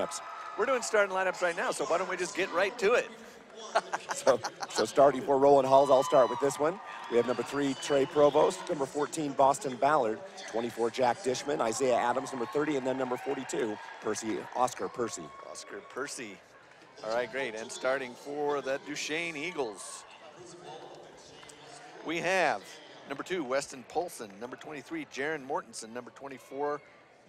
lineups. We're doing starting lineups right now, so why don't we just get right to it? So starting for Rowland Halls, I'll start with this one. We have number 3, Trey Provost, number 14, Boston Ballard, 24, Jack Dishman, Isaiah Adams, number 30, and then number 42, Oscar Percy. Oscar Percy. All right, great. And starting for the Duchesne Eagles, we have number 2, Weston Polson, number 23, Jaron Mortensen, number 24,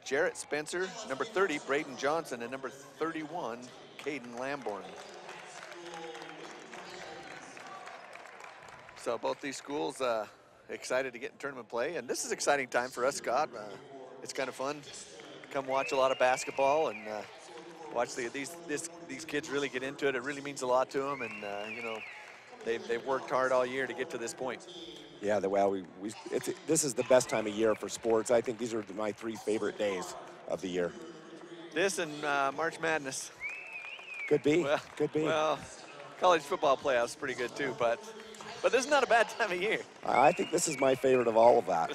Jarrett Spencer, number 30, Braden Johnson, and number 31, Caden Lamborn. So both these schools excited to get in tournament play, and this is exciting time for us, Scott. It's kind of fun to come watch a lot of basketball and watch these kids really get into it. It really means a lot to them, and you know, they've worked hard all year to get to this point. Yeah, well, this is the best time of year for sports. I think these are my 3 favorite days of the year. This and March Madness. Could be, could be. Well, college football playoffs pretty good too, but this is not a bad time of year. I think this is my favorite of all of that.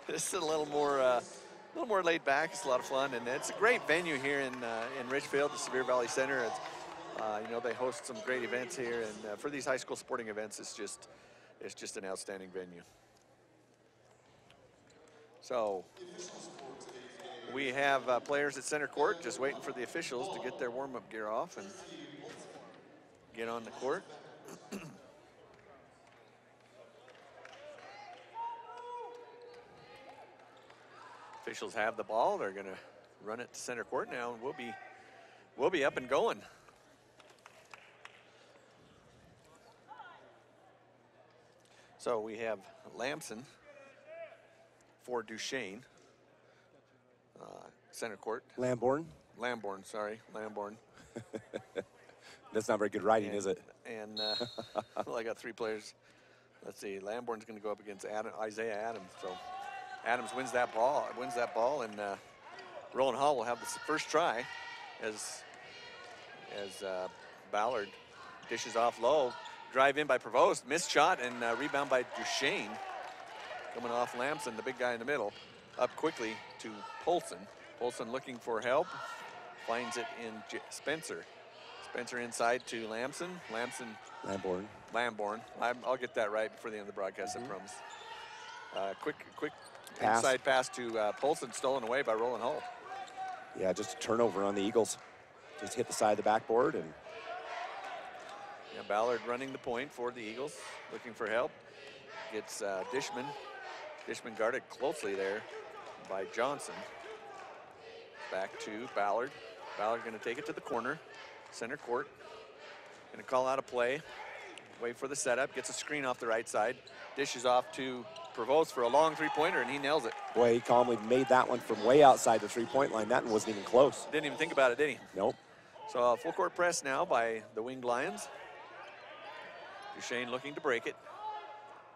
This is a little more laid back. It's a lot of fun, and it's a great venue here in Richfield, the Sevier Valley Center. It's, you know, they host some great events here, and for these high school sporting events, it's just an outstanding venue. So we have players at center court just waiting for the officials to get their warm-up gear off and get on the court. Officials have the ball. They're going to run it to center court now, and we'll be up and going. So we have Lamson for Duchesne, center court. Lamborn, sorry, Lamborn. That's not very good writing, is it? And well, I got 3 players. Let's see, Lamborn's going to go up against Isaiah Adams. So Adams wins that ball, and Rowland Hall will have the first try as Ballard dishes off low. Drive in by Provost, missed shot, and rebound by Duchesne. Coming off Lamson, the big guy in the middle, up quickly to Polson. Polson looking for help, finds it in Spencer. Spencer inside to Lamson. Lamborn. I'll get that right before the end of the broadcast, I promise. Quick pass. Inside pass to Polson, stolen away by Rowland Hall. Yeah, just a turnover on the Eagles. Just hit the side of the backboard, and yeah, Ballard running the point for the Eagles, looking for help. Gets Dishman. Dishman guarded closely there by Johnson. Back to Ballard. Ballard going to take it to the corner, center court. Going to call out a play. Wait for the setup. Gets a screen off the right side. Dishes off to Provost for a long 3-pointer, and he nails it. Boy, he calmly made that one from way outside the 3-point line. That one wasn't even close. Didn't even think about it, did he? Nope. So full court press now by the Winged Lions. Duchesne looking to break it.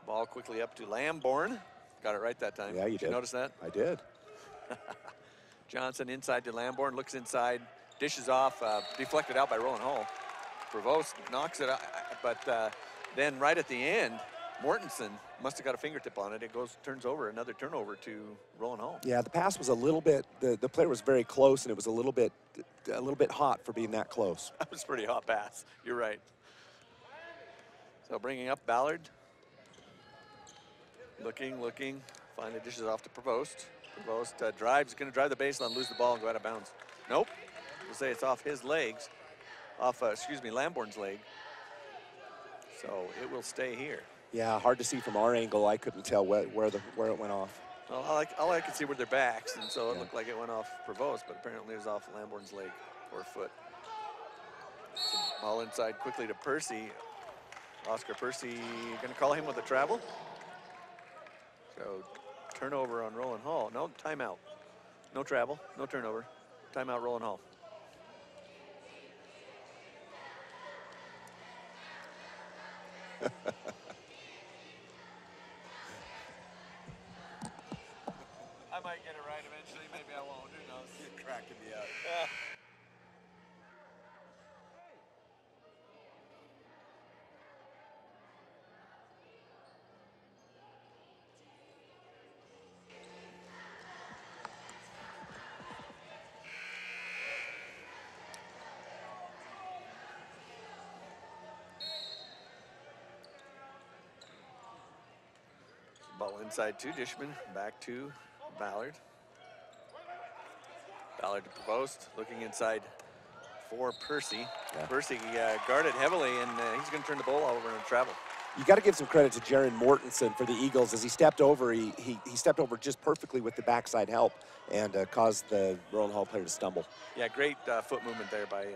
Ball quickly up to Lamborn. Got it right that time. Yeah, you did. You notice that? I did. Johnson inside to Lamborn, looks inside, dishes off, deflected out by Rowland Hall. Provost knocks it out, but then right at the end, Mortensen must have got a fingertip on it. It turns over, another turnover to Rowland Hall. Yeah, the pass was a little bit, the player was very close, and it was a little bit hot for being that close. That was a pretty hot pass. You're right. So bringing up Ballard. Looking, finally dishes off to Provost. Provost drives, going to drive the baseline, lose the ball, and go out of bounds. Nope. We'll say it's off his legs, Lamborn's leg. So it will stay here. Yeah, hard to see from our angle. I couldn't tell where it went off. Well, all I could see were their backs, and so it looked like it went off Provost, but apparently it was off Lamborn's leg or foot. So ball inside quickly to Percy. Oscar Percy going to call him with a travel. So turnover on Rowland Hall. No, timeout. No travel, no turnover. Timeout Rowland Hall. I might get it right eventually, maybe I won't, who knows? You're cracking me up. inside to Duchesne, back to Ballard. Ballard to Provost, looking inside for Percy. Yeah. Percy guarded heavily, and he's going to turn the ball over and travel. You got to give some credit to Jaron Mortensen for the Eagles. As he stepped over, he stepped over just perfectly with the backside help and caused the Rowland Hall player to stumble. Yeah, great foot movement there by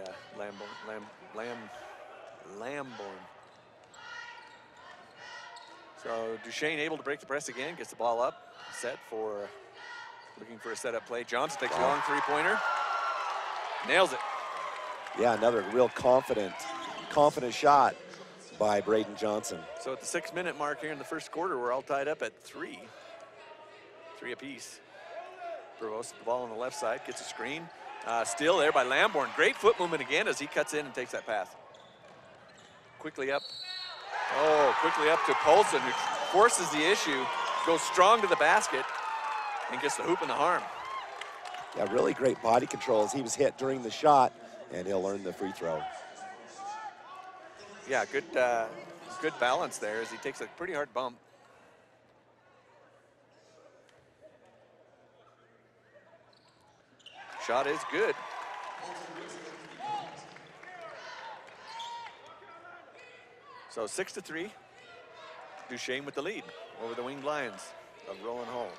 Lamborn. So Duchesne able to break the press again, gets the ball up, set for, looking for a setup play. Johnson takes a long three-pointer, nails it. Yeah, another real confident shot by Braden Johnson. So at the 6-minute mark here in the first quarter, we're all tied up at 3 apiece. Provost with the ball on the left side, gets a screen. Steal there by Lamborn. Great foot movement again as he cuts in and takes that pass. Quickly up. Oh, quickly up to Polson, who forces the issue, goes strong to the basket, and gets the hoop and the harm. Yeah, really great body control as he was hit during the shot, and he'll earn the free throw. Yeah, good balance there as he takes a pretty hard bump. Shot is good. So 6-3, Duchesne with the lead over the Winged Lions of Rowland Hall.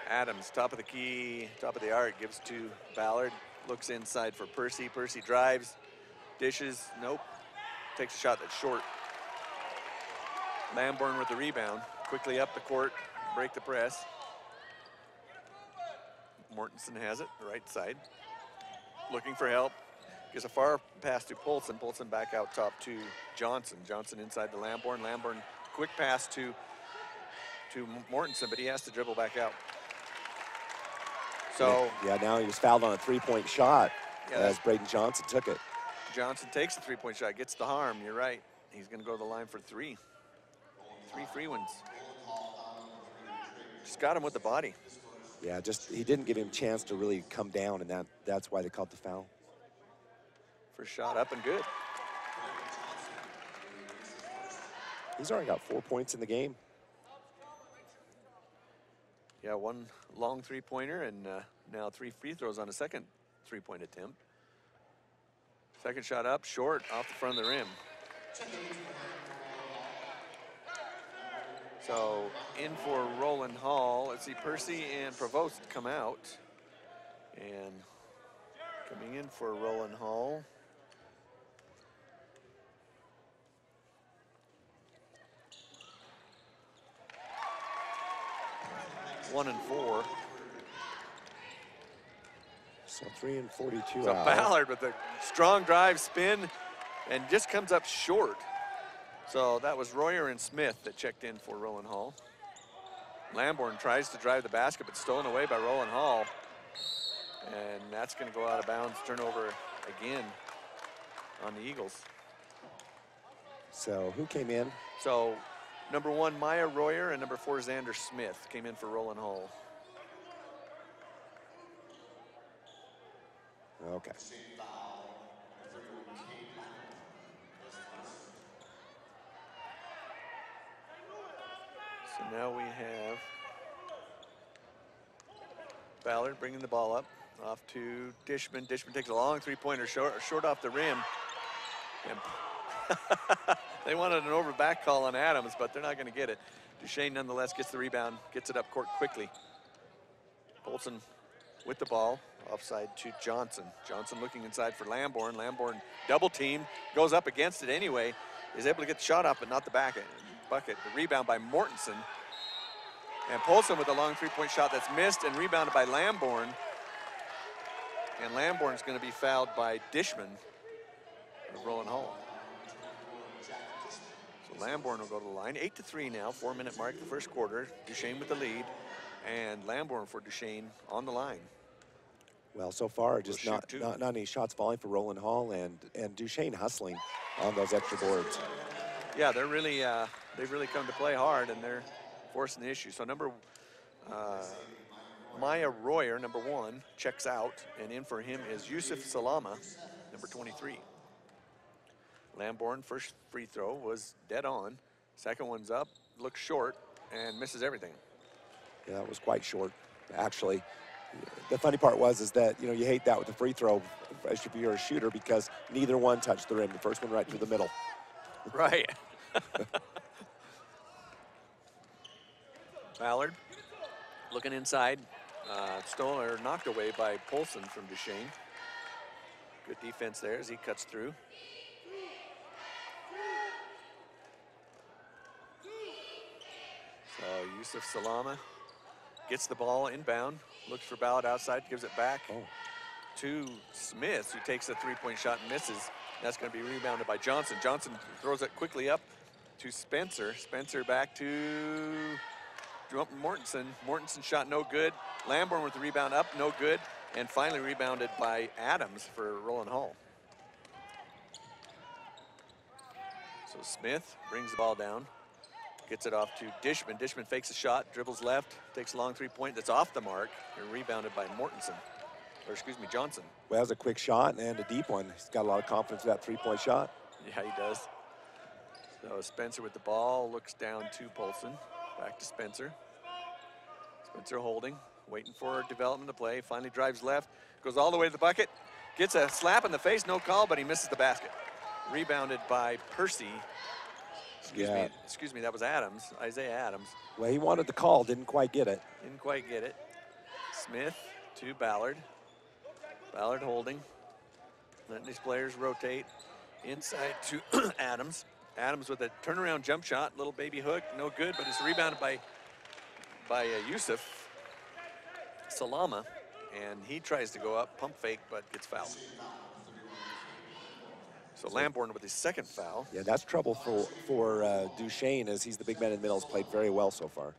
Adams, top of the key, top of the arc, gives to Ballard, looks inside for Percy. Percy drives, dishes, nope, takes a shot that's short. Lamborn with the rebound, quickly up the court, break the press. Mortensen has it, right side, looking for help. Gives a far pass to Polson. Polson back out top to Johnson. Johnson inside the Lamborn. Lamborn, quick pass to Mortensen, but he has to dribble back out. So yeah, now he was fouled on a three-point shot as Braden Johnson took it. Johnson takes the three-point shot, gets the harm. You're right. He's going to go to the line for 3. 3 free ones. Just got him with the body. Yeah, just he didn't give him a chance to really come down, and that's why they called the foul. First shot up and good. He's already got 4 points in the game. Yeah, 1 long three-pointer and now 3 free throws on a second three-point attempt. Second shot up, short, off the front of the rim. So in for Rowland Hall. Let's see, Percy and Provost come out. And coming in for Rowland Hall. One and 4. So 3 and 42 So out. Ballard with a strong drive spin and just comes up short. So that was Royer and Smith that checked in for Rowland Hall. Lamborn tries to drive the basket, but stolen away by Rowland Hall. And that's going to go out of bounds, turnover again on the Eagles. So who came in? So number 1, Maya Royer, and number 4, Xander Smith came in for Rowland Hall. Okay. So now we have Ballard bringing the ball up, off to Duchesne. Duchesne takes a long three-pointer, short off the rim. And they wanted an over back call on Adams, but they're not going to get it. Duchesne nonetheless gets the rebound, gets it up court quickly. Polson with the ball, offside to Johnson. Johnson looking inside for Lamborn. Lamborn double teamed, goes up against it anyway, is able to get the shot up, but not the bucket. The rebound by Mortensen. And Polson with a long three-point shot that's missed and rebounded by Lamborn. And Lamborn's going to be fouled by Duchesne of Rowland Hall. So Lamborn will go to the line. 8-3 now, 4-minute mark, the first quarter. Duchesne with the lead. And Lamborn for Duchesne on the line. Well, so far, just not any shots falling for Rowland Hall, and Duchesne hustling on those extra boards. Yeah, they're really they've really come to play hard, and they're forcing the issue. So Maya Royer, number 1, checks out, and in for him is Yusuf Salama, number 23. Lamborn, first free throw was dead on. Second one's up, looks short and misses everything. Yeah, that was quite short, actually. The funny part is that, you hate that with the free throw if you're a shooter because neither one touched the rim. The first one right through the middle. Right. Ballard looking inside. Stolen or knocked away by Polson from Duchesne. Good defense there as he cuts through. So Yusuf Salama gets the ball inbound, looks for Ballard outside, gives it back to Smith, who takes a three-point shot and misses. That's going to be rebounded by Johnson. Johnson throws it quickly up to Spencer. Spencer back to Mortensen. Mortensen shot no good. Lamborn with the rebound up, no good. And finally rebounded by Adams for Rowland Hall. So Smith brings the ball down, gets it off to Duchesne. Duchesne fakes a shot, dribbles left, takes a long three-point that's off the mark, and rebounded by Johnson. Well, that was a quick shot and a deep one. He's got a lot of confidence in that three-point shot. Yeah, he does. So Spencer with the ball, looks down to Polson. Back to Spencer. Spencer holding, waiting for development to play. Finally drives left, goes all the way to the bucket. Gets a slap in the face, no call, but he misses the basket. Rebounded by Percy. Excuse me, that was Adams, Isaiah Adams. Well, he wanted the call, didn't quite get it. Didn't quite get it. Smith to Ballard. Ballard holding. Letting these players rotate. Inside to Adams. Adams with a turnaround jump shot, little baby hook, no good, but it's rebounded by Yusuf Salama, and he tries to go up, pump fake, but gets fouled. So Lamborn with his second foul. Yeah, that's trouble for Duchesne, as he's the big man in the middle, has played very well so far.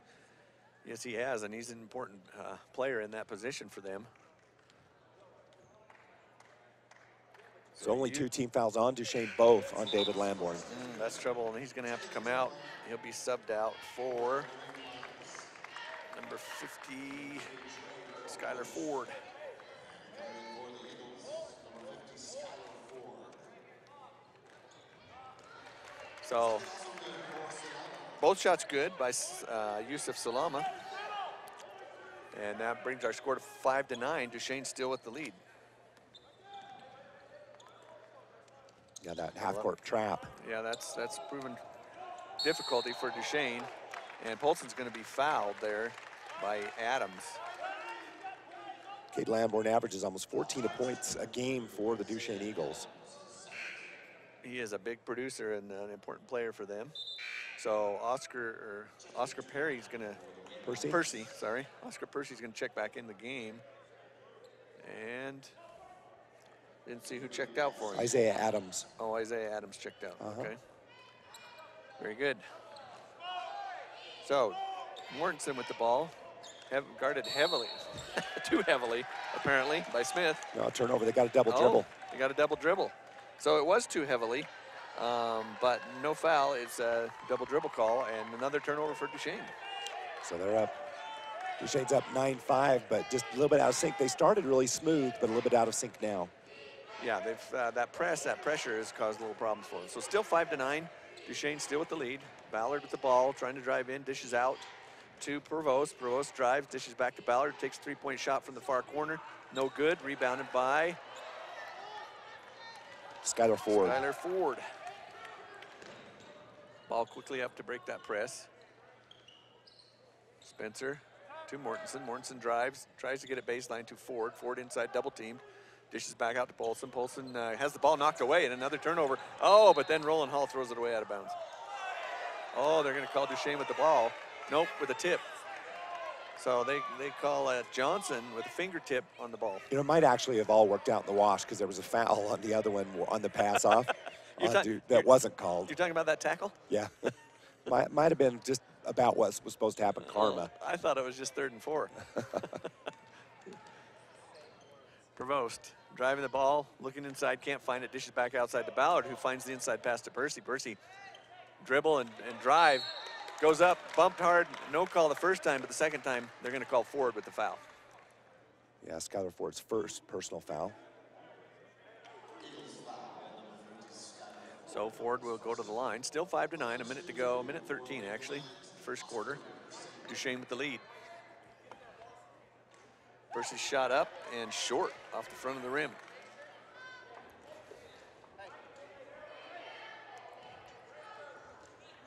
Yes, he has, and he's an important player in that position for them. So only 2 team fouls on Duchesne, both on David Lamborn. That's trouble, and he's going to have to come out. He'll be subbed out for number 50, Skylar Ford. So both shots good by Yusuf Salama. And that brings our score to 5-9. Duchesne still with the lead. Yeah, that half-court trap. Yeah, that's proven difficulty for Duchesne. And Polson's going to be fouled there by Adams. Cade Lamborn averages almost 14 points a game for the Duchesne Eagles. He is a big producer and an important player for them. So Oscar Perry's going to Oscar Percy's going to check back in the game. And didn't see who checked out for him. Isaiah Adams. Oh, Isaiah Adams checked out. Okay. Very good. So Mortensen with the ball, guarded heavily, too heavily, apparently, by Smith. No, turnover. They got a double dribble. They got a double dribble. So it was too heavily, but no foul. It's a double dribble call and another turnover for Duchesne. So they're up. Duchesne's up 9-5, but just a little bit out of sync. They started really smooth, but a little bit out of sync now. Yeah, they've that pressure has caused little problems for them. So still 5-9. Duchesne still with the lead. Ballard with the ball, trying to drive in, dishes out to Provost. Provost drives, dishes back to Ballard, takes a three-point shot from the far corner. No good, rebounded by Skylar Ford. Skylar Ford. Ball quickly up to break that press. Spencer to Mortensen. Mortensen drives, tries to get it baseline to Ford. Ford inside, double teamed. Dishes back out to Polson. Polson has the ball knocked away and another turnover. Oh, but then Rowland Hall throws it away out of bounds. Oh, they're going to call Duchesne with the ball. Nope, with a tip. So they call Johnson with a fingertip on the ball. You know, it might actually have all worked out in the wash because there was a foul on the other one on the pass off. That wasn't called. You're talking about that tackle? Yeah. might have been just about what was supposed to happen, karma. I thought it was just 3rd and 4. Provost driving the ball, looking inside, can't find it, dishes back outside to Ballard, who finds the inside pass to Percy. Percy dribble and drive, goes up, bumped hard, no call the first time, but the second time they're going to call Ford with the foul. Yeah, Skylar Ford's first personal foul. So Ford will go to the line. Still 5-9, a minute to go, minute 13 actually. first quarter. Duchesne with the lead. Percy's shot up and short off the front of the rim.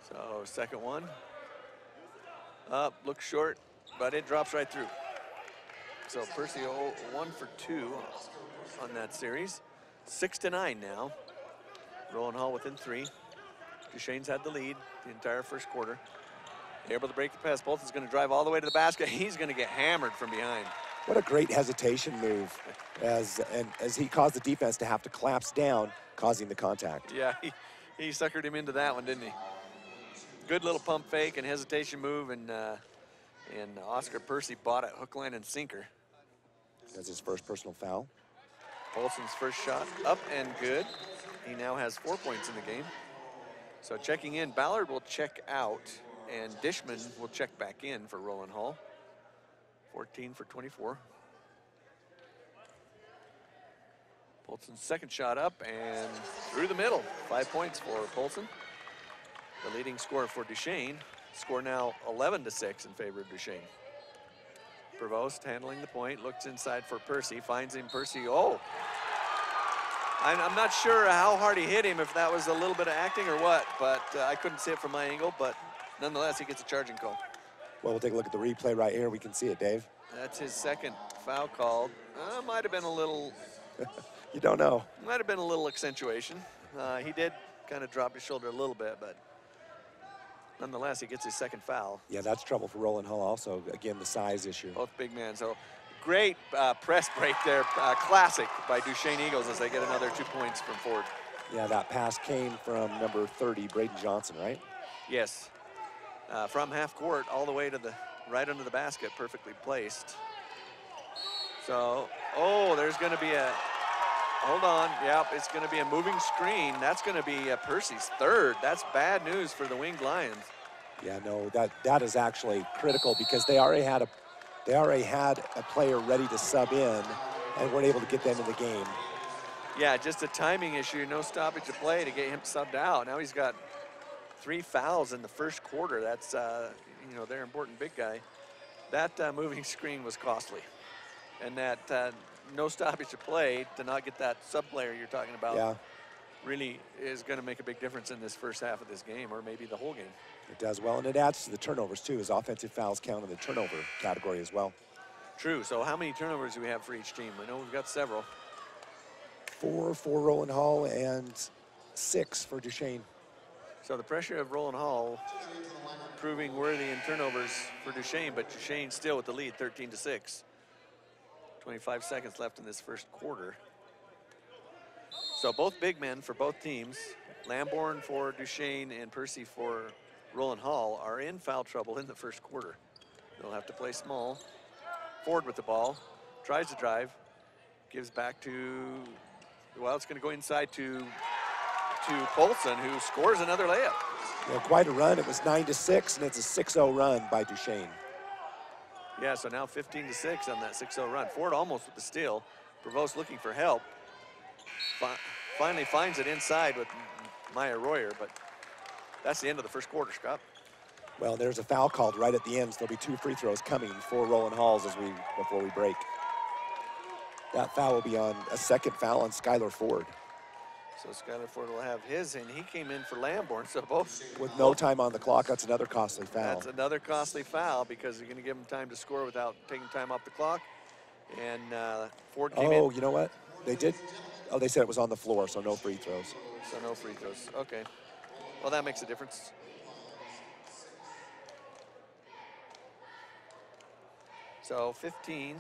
So second one. Up, looks short, but it drops right through. So Percy 1 for 2 on that series. 6-9 now. Rowland Hall within 3. Duchesne's had the lead the entire first quarter. Able to break the pass. Polson's going to drive all the way to the basket. He's going to get hammered from behind. What a great hesitation move as he caused the defense to have to collapse down, causing the contact. Yeah, he suckered him into that one, didn't he? Good little pump fake and hesitation move, and Oscar Percy bought it hook, line, and sinker. That's his first personal foul. Polson's first shot up and good. He now has 4 points in the game. So checking in, Ballard will check out, and Duchesne will check back in for Rowland Hall. 14 for 24. Polson's second shot up and through the middle. 5 points for Polson. The leading scorer for Duchesne. Score now 11-6 in favor of Duchesne. Provost handling the point, looks inside for Percy, finds him. Percy, oh! I'm not sure how hard he hit him, if that was a little bit of acting or what, but I couldn't see it from my angle, but nonetheless, he gets a charging call. Well, we'll take a look at the replay right here. We can see it, Dave. That's his second foul called. Might have been a little... You don't know. Might have been a little accentuation. He did kind of drop his shoulder a little bit, but nonetheless, he gets his second foul. Yeah, that's trouble for Rowland Hall also. Again, the size issue. Both big men. So great press break there. Classic by Duchesne Eagles as they get another 2 points from Ford. Yeah, that pass came from number 30, Braden Johnson, right? Yes. From half court all the way to the right under the basket, perfectly placed. So, oh, there's going to be a, hold on, yep, it's going to be a moving screen. That's going to be Percy's third. That's bad news for the Winged Lions. Yeah, no, that is actually critical because they already had a player ready to sub in and weren't able to get them in the game. Yeah, just a timing issue, no stoppage of play to get him subbed out. Now he's got 3 fouls in the first quarter. That's, you know, their important big guy. That moving screen was costly. And that no stoppage of play to not get that sub player you're talking about really is going to make a big difference in this first half of this game, or maybe the whole game. It does well, and it adds to the turnovers too, as offensive fouls count in the turnover category as well. True. So how many turnovers do we have for each team? I know we've got several. 4 for Rowland Hall and 6 for Duchesne. So the pressure of Rowland Hall proving worthy in turnovers for Duchesne, but Duchesne still with the lead, 13-6. 25 seconds left in this first quarter. So both big men for both teams, Lamborn for Duchesne and Percy for Rowland Hall, are in foul trouble in the first quarter. They'll have to play small. Ford with the ball, tries to drive, gives back to, well, it's going to go inside to Polson, who scores another layup. Yeah, quite a run. It was 9-6, and it's a 6-0 run by Duchesne. Yeah, so now 15-6 on that 6-0 run. Ford almost with the steal. Provost looking for help. Finally finds it inside with Maya Royer, but that's the end of the first quarter, Scott. Well, there's a foul called right at the end, so there'll be 2 free throws coming for Rowland Halls before we break. That foul will be on a second foul on Skylar Ford. So Skylar Ford will have his, and he came in for Lamborn, so both. With no time on the clock, that's another costly foul. That's another costly foul because you're going to give him time to score without taking time off the clock. And Ford came in. Oh, you know what? They did. Oh, they said it was on the floor, so no free throws. So no free throws. Okay. Well, that makes a difference. So 15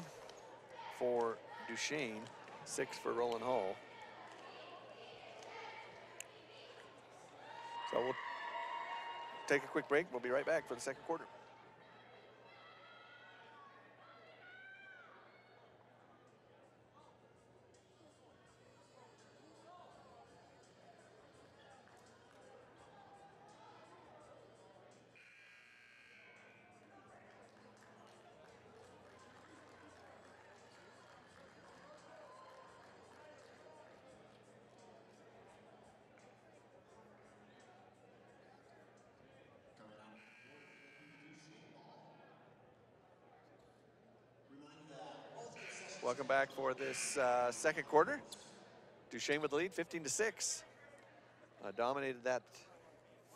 for Duchesne, 6 for Rowland Hall. So we'll take a quick break. We'll be right back for the second quarter. Welcome back for this second quarter. Duchesne with the lead, 15-6. Dominated that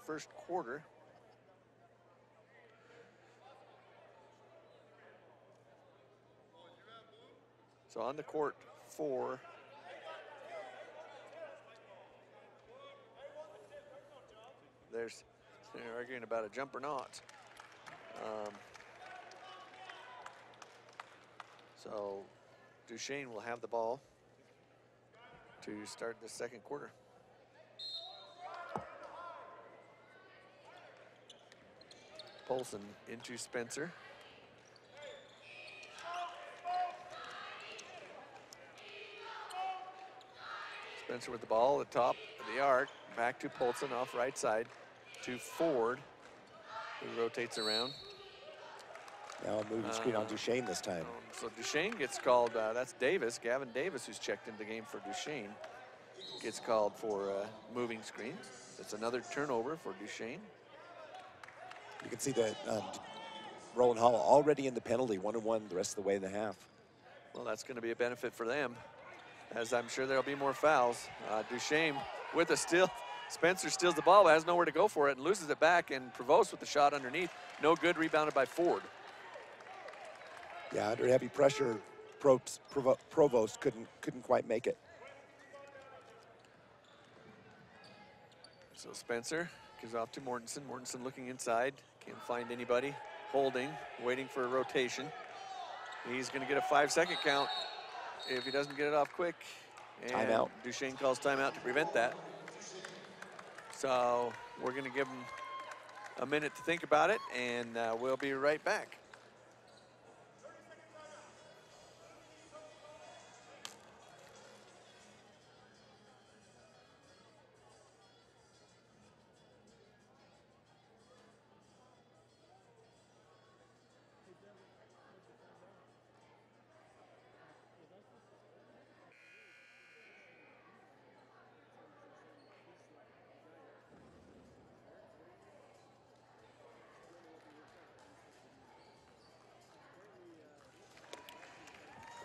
first quarter. So on the court for they're arguing about a jump or not. So Duchesne will have the ball to start the second quarter. Polson into Spencer. Spencer with the ball at the top of the arc. Back to Polson off right side to Ford, who rotates around. Now a moving screen on Duchesne this time. So Duchesne gets called, that's Davis, Gavin Davis, who's checked into the game for Duchesne. Gets called for moving screens. It's another turnover for Duchesne. You can see that Rowland Hall already in the penalty, 1-1 the rest of the way in the half. Well, that's going to be a benefit for them, as I'm sure there'll be more fouls. Duchesne with a steal. Spencer steals the ball, but has nowhere to go for it and loses it back, and Provost with the shot underneath. No good, rebounded by Ford. Yeah, under heavy pressure, Provost couldn't quite make it. So Spencer gives off to Mortensen. Mortensen looking inside, can't find anybody. Holding, waiting for a rotation. He's going to get a 5-second count if he doesn't get it off quick. And timeout. Duchesne calls timeout to prevent that. So we're going to give him a minute to think about it, and we'll be right back.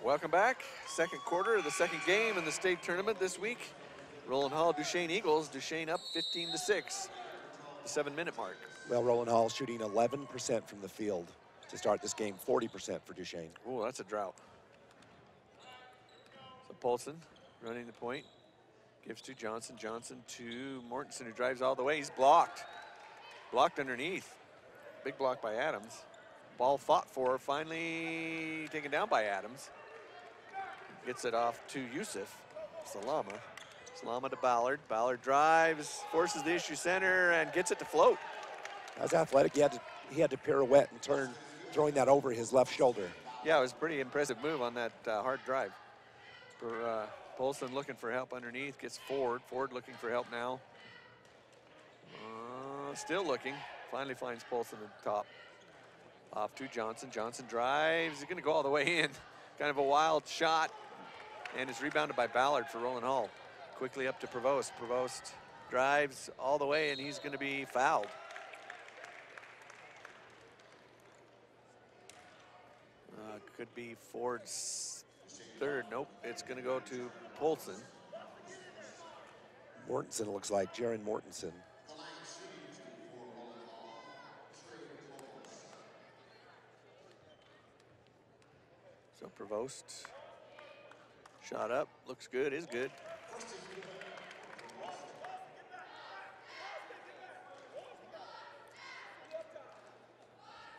Welcome back. Second quarter of the second game in the state tournament this week. Rowland Hall, Duchesne Eagles. Duchesne up 15-6, the 7-minute mark. Well, Rowland Hall shooting 11% from the field to start this game, 40% for Duchesne. Oh, that's a drought. So Polson running the point. Gives to Johnson. Johnson to Mortensen, who drives all the way. He's blocked. Blocked underneath. Big block by Adams. Ball fought for, finally taken down by Adams. Gets it off to Yusuf Salama. Salama to Ballard. Ballard drives, forces the issue center, and gets it to float. That was athletic. He had to pirouette and turn, throwing that over his left shoulder. Yeah, it was a pretty impressive move on that hard drive. For Polson looking for help underneath, gets Ford. Ford looking for help now. Still looking. Finally finds Polson at the top. Off to Johnson. Johnson drives. He's going to go all the way in. Kind of a wild shot. And it's rebounded by Ballard for Rowland Hall. Quickly up to Provost. Provost drives all the way, and he's going to be fouled. Could be Ford's third. Nope, it's going to go to Polson. Mortensen looks like, Jaron Mortensen. So Provost, shot up, looks good, is good.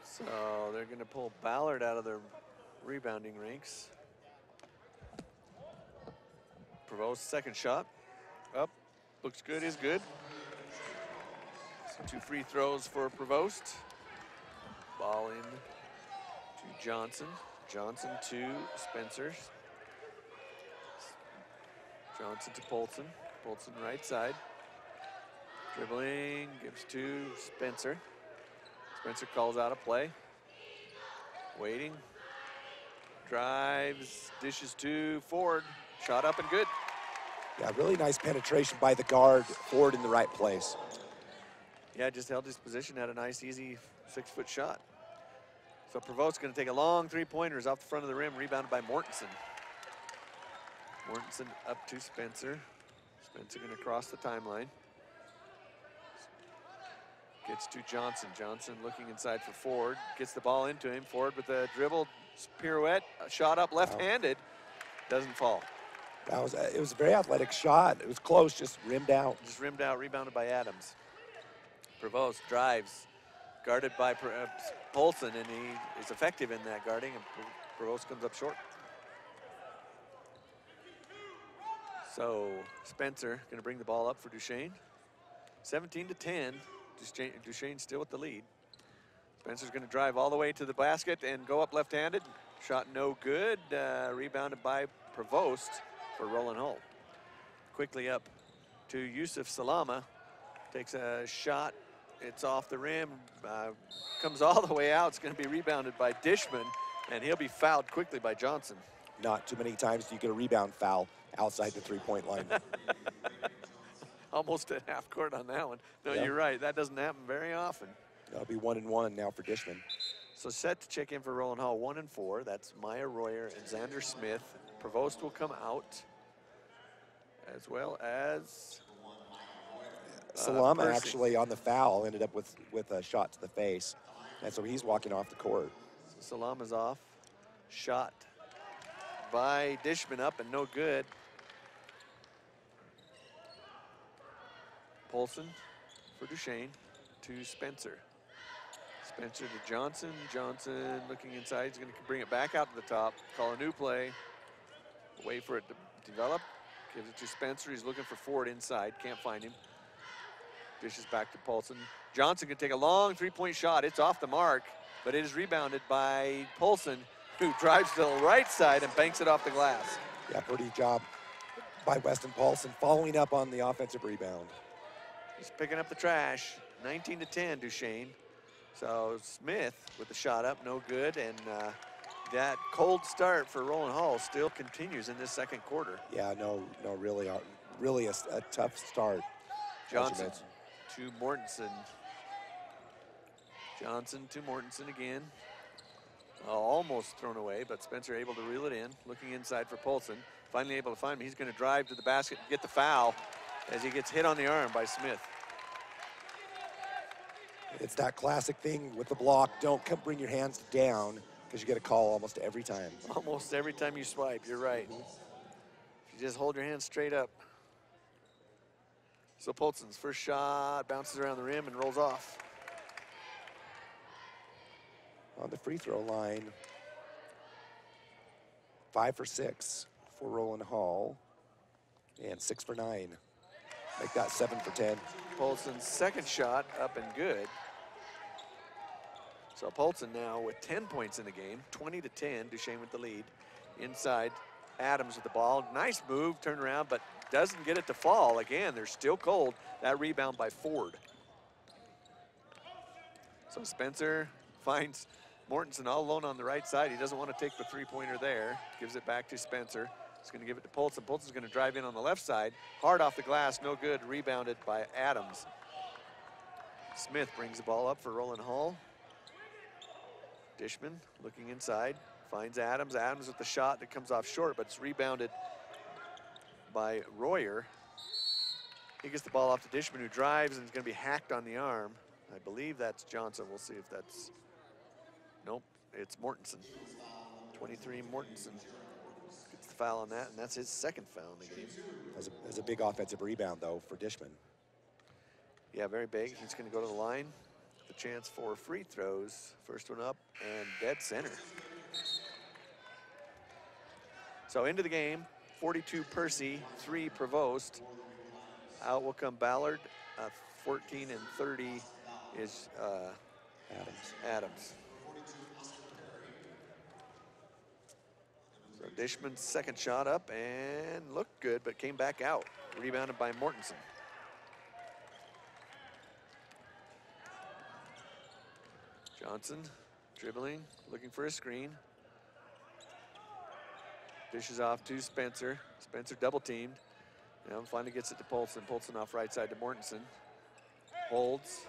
So they're going to pull Ballard out of the rebounding ranks. Provost, second shot, up, looks good, is good. So 2 free throws for Provost. Ball in to Johnson. Johnson to Spencer. Johnson to Polson. Polson right side. Dribbling, gives to Spencer. Spencer calls out a play. Waiting. Drives, dishes to Ford. Shot up and good. Yeah, really nice penetration by the guard. Ford in the right place. Yeah, just held his position, had a nice, easy 6-foot shot. So Provost's going to take a long 3-pointers off the front of the rim, rebounded by Mortensen. Mortensen up to Spencer. Spencer gonna cross the timeline. Gets to Johnson. Johnson looking inside for Ford. Gets the ball into him. Ford with a dribble, pirouette, shot up left-handed. Doesn't fall. It was a very athletic shot. It was close, just rimmed out. Just rimmed out, rebounded by Adams. Prevost drives, guarded by Polson, and he is effective in that guarding, and Prevost comes up short. So Spencer gonna bring the ball up for Duchesne. 17-10, Duchesne still with the lead. Spencer's gonna drive all the way to the basket and go up left-handed. Shot no good, rebounded by Prevost for Rowland Hull. Quickly up to Yusuf Salama, takes a shot, it's off the rim, comes all the way out. It's gonna be rebounded by Duchesne, and he'll be fouled quickly by Johnson. Not too many times do you get a rebound foul outside the three-point line. Almost at half court on that one. No, Yeah. You're right, that doesn't happen very often. That'll be 1-1 now for Duchesne. So set to check in for Rowland Hall, 1 and 4. That's Maya Royer and Xander Smith. Prevost will come out, as well as Salama Percy. actually on the foul ended up with a shot to the face, and so he's walking off the court. So Salama's off. Shot by Duchesne up and no good. Polson for Duchesne to Spencer. Spencer to Johnson. Johnson looking inside. He's going to bring it back out to the top. Call a new play. Wait for it to develop. Gives it to Spencer. He's looking for Ford inside. Can't find him. Dishes back to Polson. Johnson can take a long three-point shot. It's off the mark, but it is rebounded by Polson, who drives to the right side and banks it off the glass. Yeah, pretty job by Weston Paulson following up on the offensive rebound. He's picking up the trash. 19-10, Duchesne. So Smith with the shot up, no good, and that cold start for Rowland Hall still continues in this second quarter. Yeah, no, really a tough start. Johnson to Mortensen. Johnson to Mortensen again. Almost thrown away, but Spencer able to reel it in. Looking inside for Polson. Finally able to find him. He's going to drive to the basket and get the foul as he gets hit on the arm by Smith. It's that classic thing with the block. Don't bring your hands down because you get a call almost every time. Almost every time you swipe, you're right. If you just hold your hands straight up. So Polson's first shot bounces around the rim and rolls off. On the free throw line, 5 for 6 for Rowland Hall, and 6 for 9. Make that 7 for 10. Polson's second shot up and good. So Polson now with 10 points in the game, 20-10, Duchesne with the lead. Inside, Adams with the ball. Nice move, turn around, but doesn't get it to fall. Again, they're still cold. That rebound by Ford. So Spencer finds Mortensen all alone on the right side. He doesn't want to take the three-pointer there. Gives it back to Spencer. He's going to give it to Polson. Polson's going to drive in on the left side. Hard off the glass, no good. Rebounded by Adams. Smith brings the ball up for Rowland Hall. Duchesne looking inside, finds Adams. Adams with the shot that comes off short, but it's rebounded by Royer. He gets the ball off to Duchesne, who drives and is going to be hacked on the arm. I believe that's Johnson. We'll see if that's, nope, it's Mortensen. 23 Mortensen gets the foul on that, and that's his second foul in the game. There's a big offensive rebound, though, for Duchesne. Yeah, very big. He's going to go to the line. The chance for free throws. First one up and dead center. So into the game, 42 Percy, 3 Prevost. Out will come Ballard. 14 and 30 is Adams. So Dishman's second shot up and looked good, but came back out. Rebounded by Mortensen. Johnson dribbling, looking for a screen. Dishes off to Spencer. Spencer double teamed. Now finally gets it to Polson. Polson off right side to Mortensen. Holds.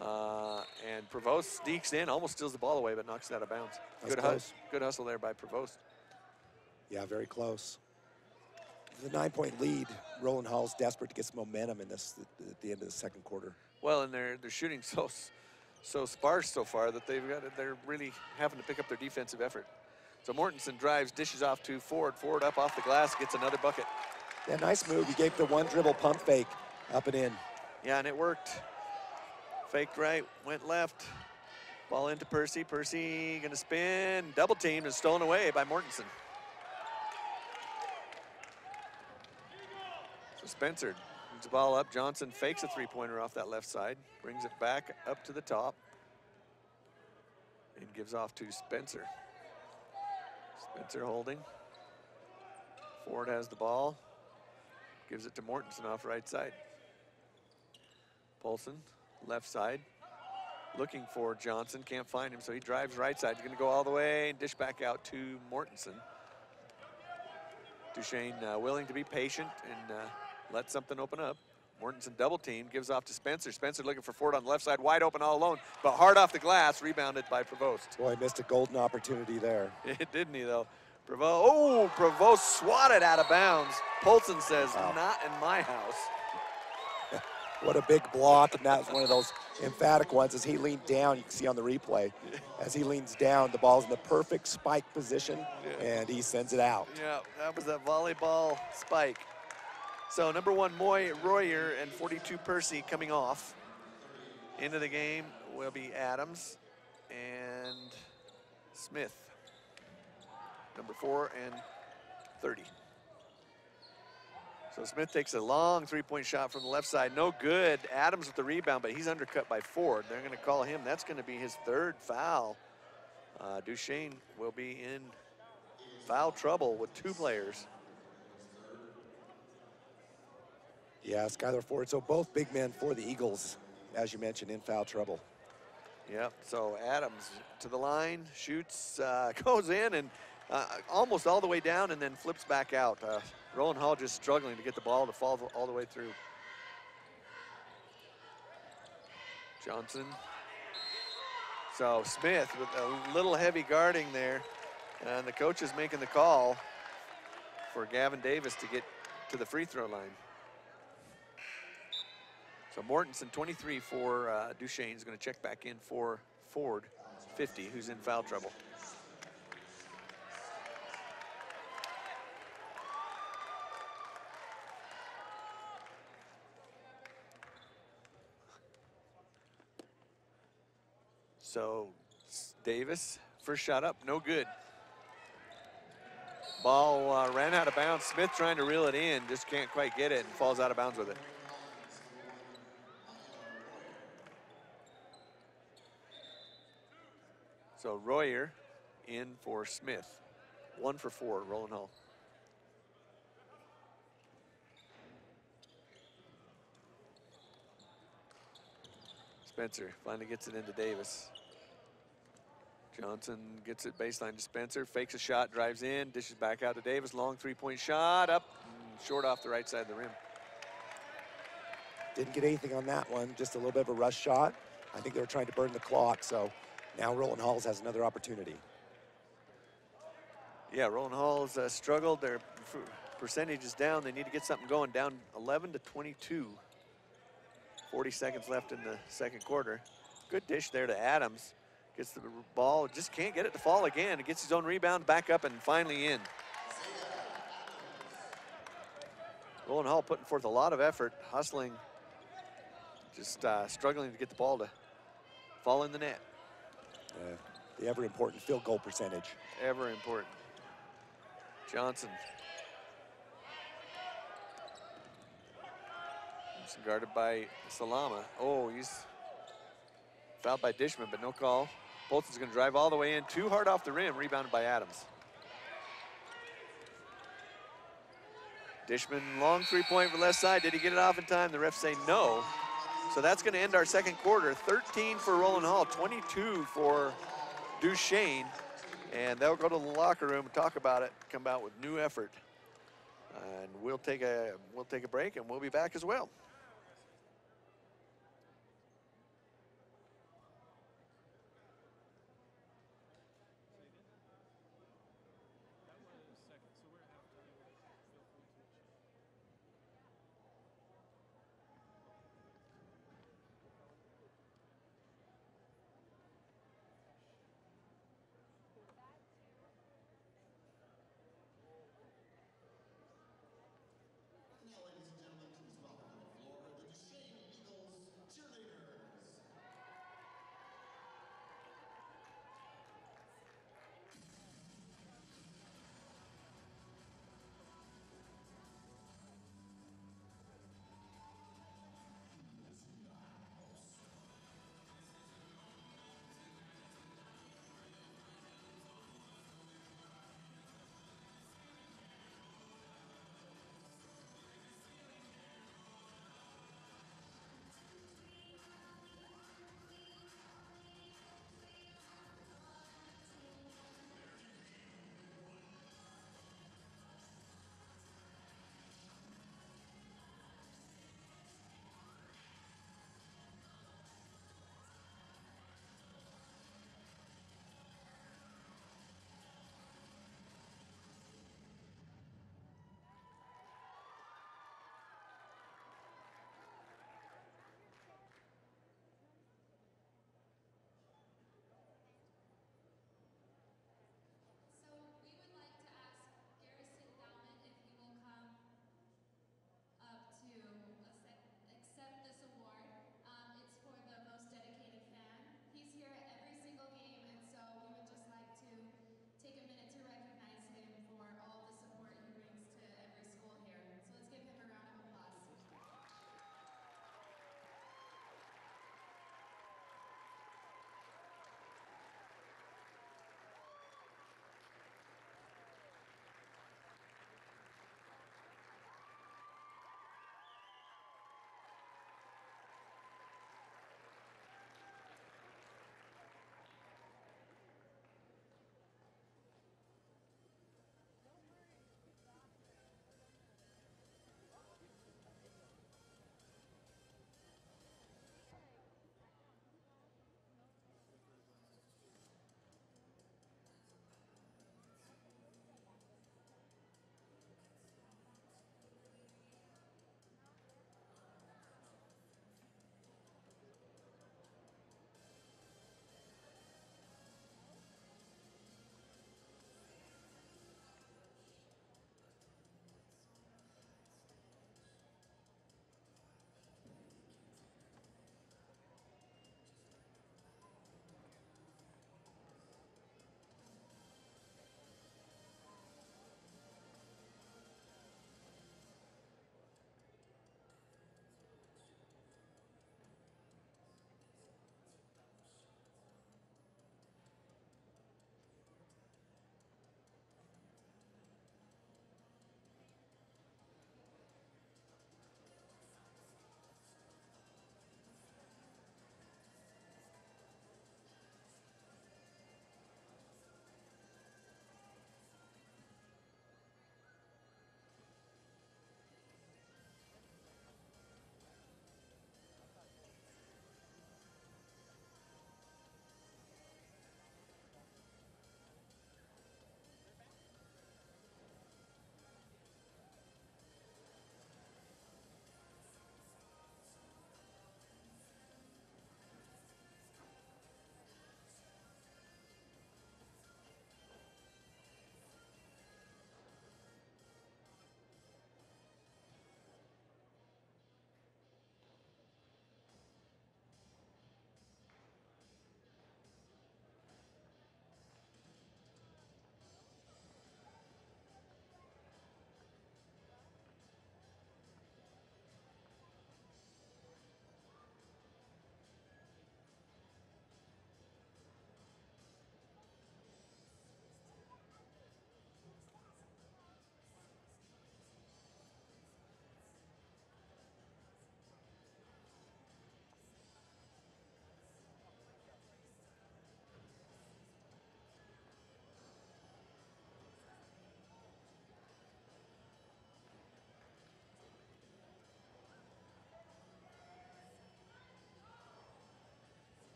And Prevost sneaks in, almost steals the ball away, but knocks it out of bounds. Good hustle there by Prevost. Yeah, very close. The 9-point lead, Rowland Hall's desperate to get some momentum in this at the end of the second quarter. Well, and they're shooting so sparse so far that they're really having to pick up their defensive effort. So Mortensen drives, dishes off to Ford. Ford up off the glass, gets another bucket. Yeah, nice move. He gave the one dribble pump fake up and in. Yeah, and it worked. Faked right, went left. Ball into Percy. Percy gonna spin. Double teamed and stolen away by Mortensen. So Spencer moves the ball up. Johnson fakes a three-pointer off that left side. Brings it back up to the top. And gives off to Spencer. Spencer holding. Ford has the ball. Gives it to Mortensen off right side. Polson, left side. Looking for Johnson, can't find him, so he drives right side. He's gonna go all the way and dish back out to Mortensen. Duchesne willing to be patient and let something open up. Mortensen double team, gives off to Spencer. Spencer looking for Ford on the left side, wide open all alone, but hard off the glass, rebounded by Prevost. Boy, missed a golden opportunity there. Didn't he though? Prevost swatted out of bounds. Polson says, wow. Not in my house. What a big block, and that was one of those emphatic ones as he leaned down. You can see on the replay, as he leans down, the ball's in the perfect spike position, and he sends it out. Yeah, that was that volleyball spike. So number 1, Royer and 42 Percy coming off. Into the game will be Adams and Smith. Number 4 and 30. So Smith takes a long three-point shot from the left side. No good. Adams with the rebound, but he's undercut by Ford. They're going to call him. That's going to be his 3rd foul. Duchesne will be in foul trouble with 2 players. Yeah, Skylar Ford. So both big men for the Eagles, as you mentioned, in foul trouble. Yep, so Adams to the line, shoots, goes in and almost all the way down and then flips back out. Rowland Hall just struggling to get the ball to fall all the way through. Johnson. So Smith with a little heavy guarding there, and the coach is making the call for Gavin Davis to get to the free throw line. So Mortensen, 23 for Duchesne, is going to check back in for Ford, 50, who's in foul trouble. So Davis, first shot up, no good. Ball ran out of bounds. Smith trying to reel it in, just can't quite get it and falls out of bounds with it. So Royer in for Smith. 1 for 4, Rowland Hall. Spencer finally gets it into Davis. Johnson gets it baseline to Spencer, fakes a shot, drives in, dishes back out to Davis. Long three-point shot, up, short off the right side of the rim. Didn't get anything on that one, just a little bit of a rush shot. I think they were trying to burn the clock, so now Rowland Halls has another opportunity. Yeah, Rowland Hall's struggled. Their percentage is down. They need to get something going, down 11 to 22. 40 seconds left in the second quarter. Good dish there to Adams. Gets the ball, just can't get it to fall again. It gets his own rebound, back up, and finally in. Rowland Hall putting forth a lot of effort, hustling, just struggling to get the ball to fall in the net. The ever important field goal percentage. Ever important. Johnson. Guarded by Salama. Oh, he's fouled by Dishman, but no call. Polson's going to drive all the way in, too hard off the rim, rebounded by Adams. Dishman, long three-point from the left side. Did he get it off in time? The refs say no. So that's going to end our second quarter. 13 for Rowland Hall, 22 for Duchesne. And they'll go to the locker room and talk about it, come out with new effort. And we'll take a break, and we'll be back as well.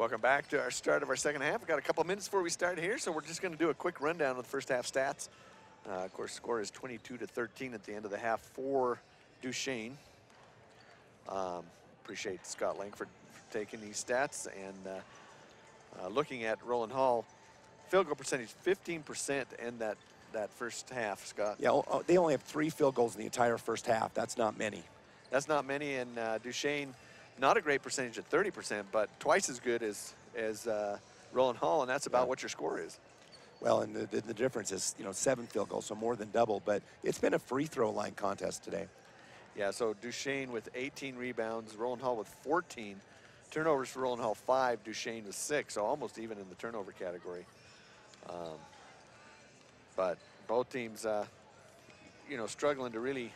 Welcome back to our start of our second half. We've got a couple minutes before we start here, so we're just going to do a quick rundown of the first half stats. Of course, score is 22-13 at the end of the half for Duchesne. Appreciate Scott Langford for taking these stats. And looking at Rowland Hall, field goal percentage 15% to end that first half, Scott. Yeah, they only have 3 field goals in the entire first half. That's not many. That's not many, and Duchesne, not a great percentage at 30%, but twice as good as Rowland Hall, and that's about what your score is. Well, and the difference is, 7 field goals, so more than double, but it's been a free throw line contest today. Yeah, so Duchesne with 18 rebounds, Rowland Hall with 14. Turnovers for Rowland Hall 5, Duchesne with 6, so almost even in the turnover category. But both teams, struggling to really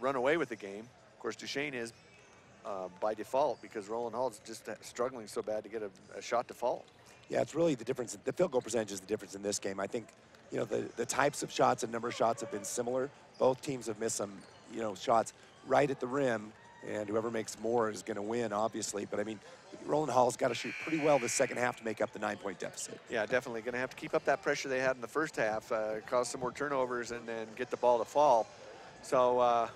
run away with the game. Of course, Duchesne is by default because Rowland Hall is just struggling so bad to get a shot to fall. Yeah, it's really the difference. The field goal percentage is the difference in this game. I think, the types of shots and number of shots have been similar. Both teams have missed some, shots right at the rim, and whoever makes more is going to win, obviously. But, I mean, Rowland Hall's got to shoot pretty well this second half to make up the 9-point deficit. Yeah, definitely going to have to keep up that pressure they had in the first half, cause some more turnovers, and then get the ball to fall. So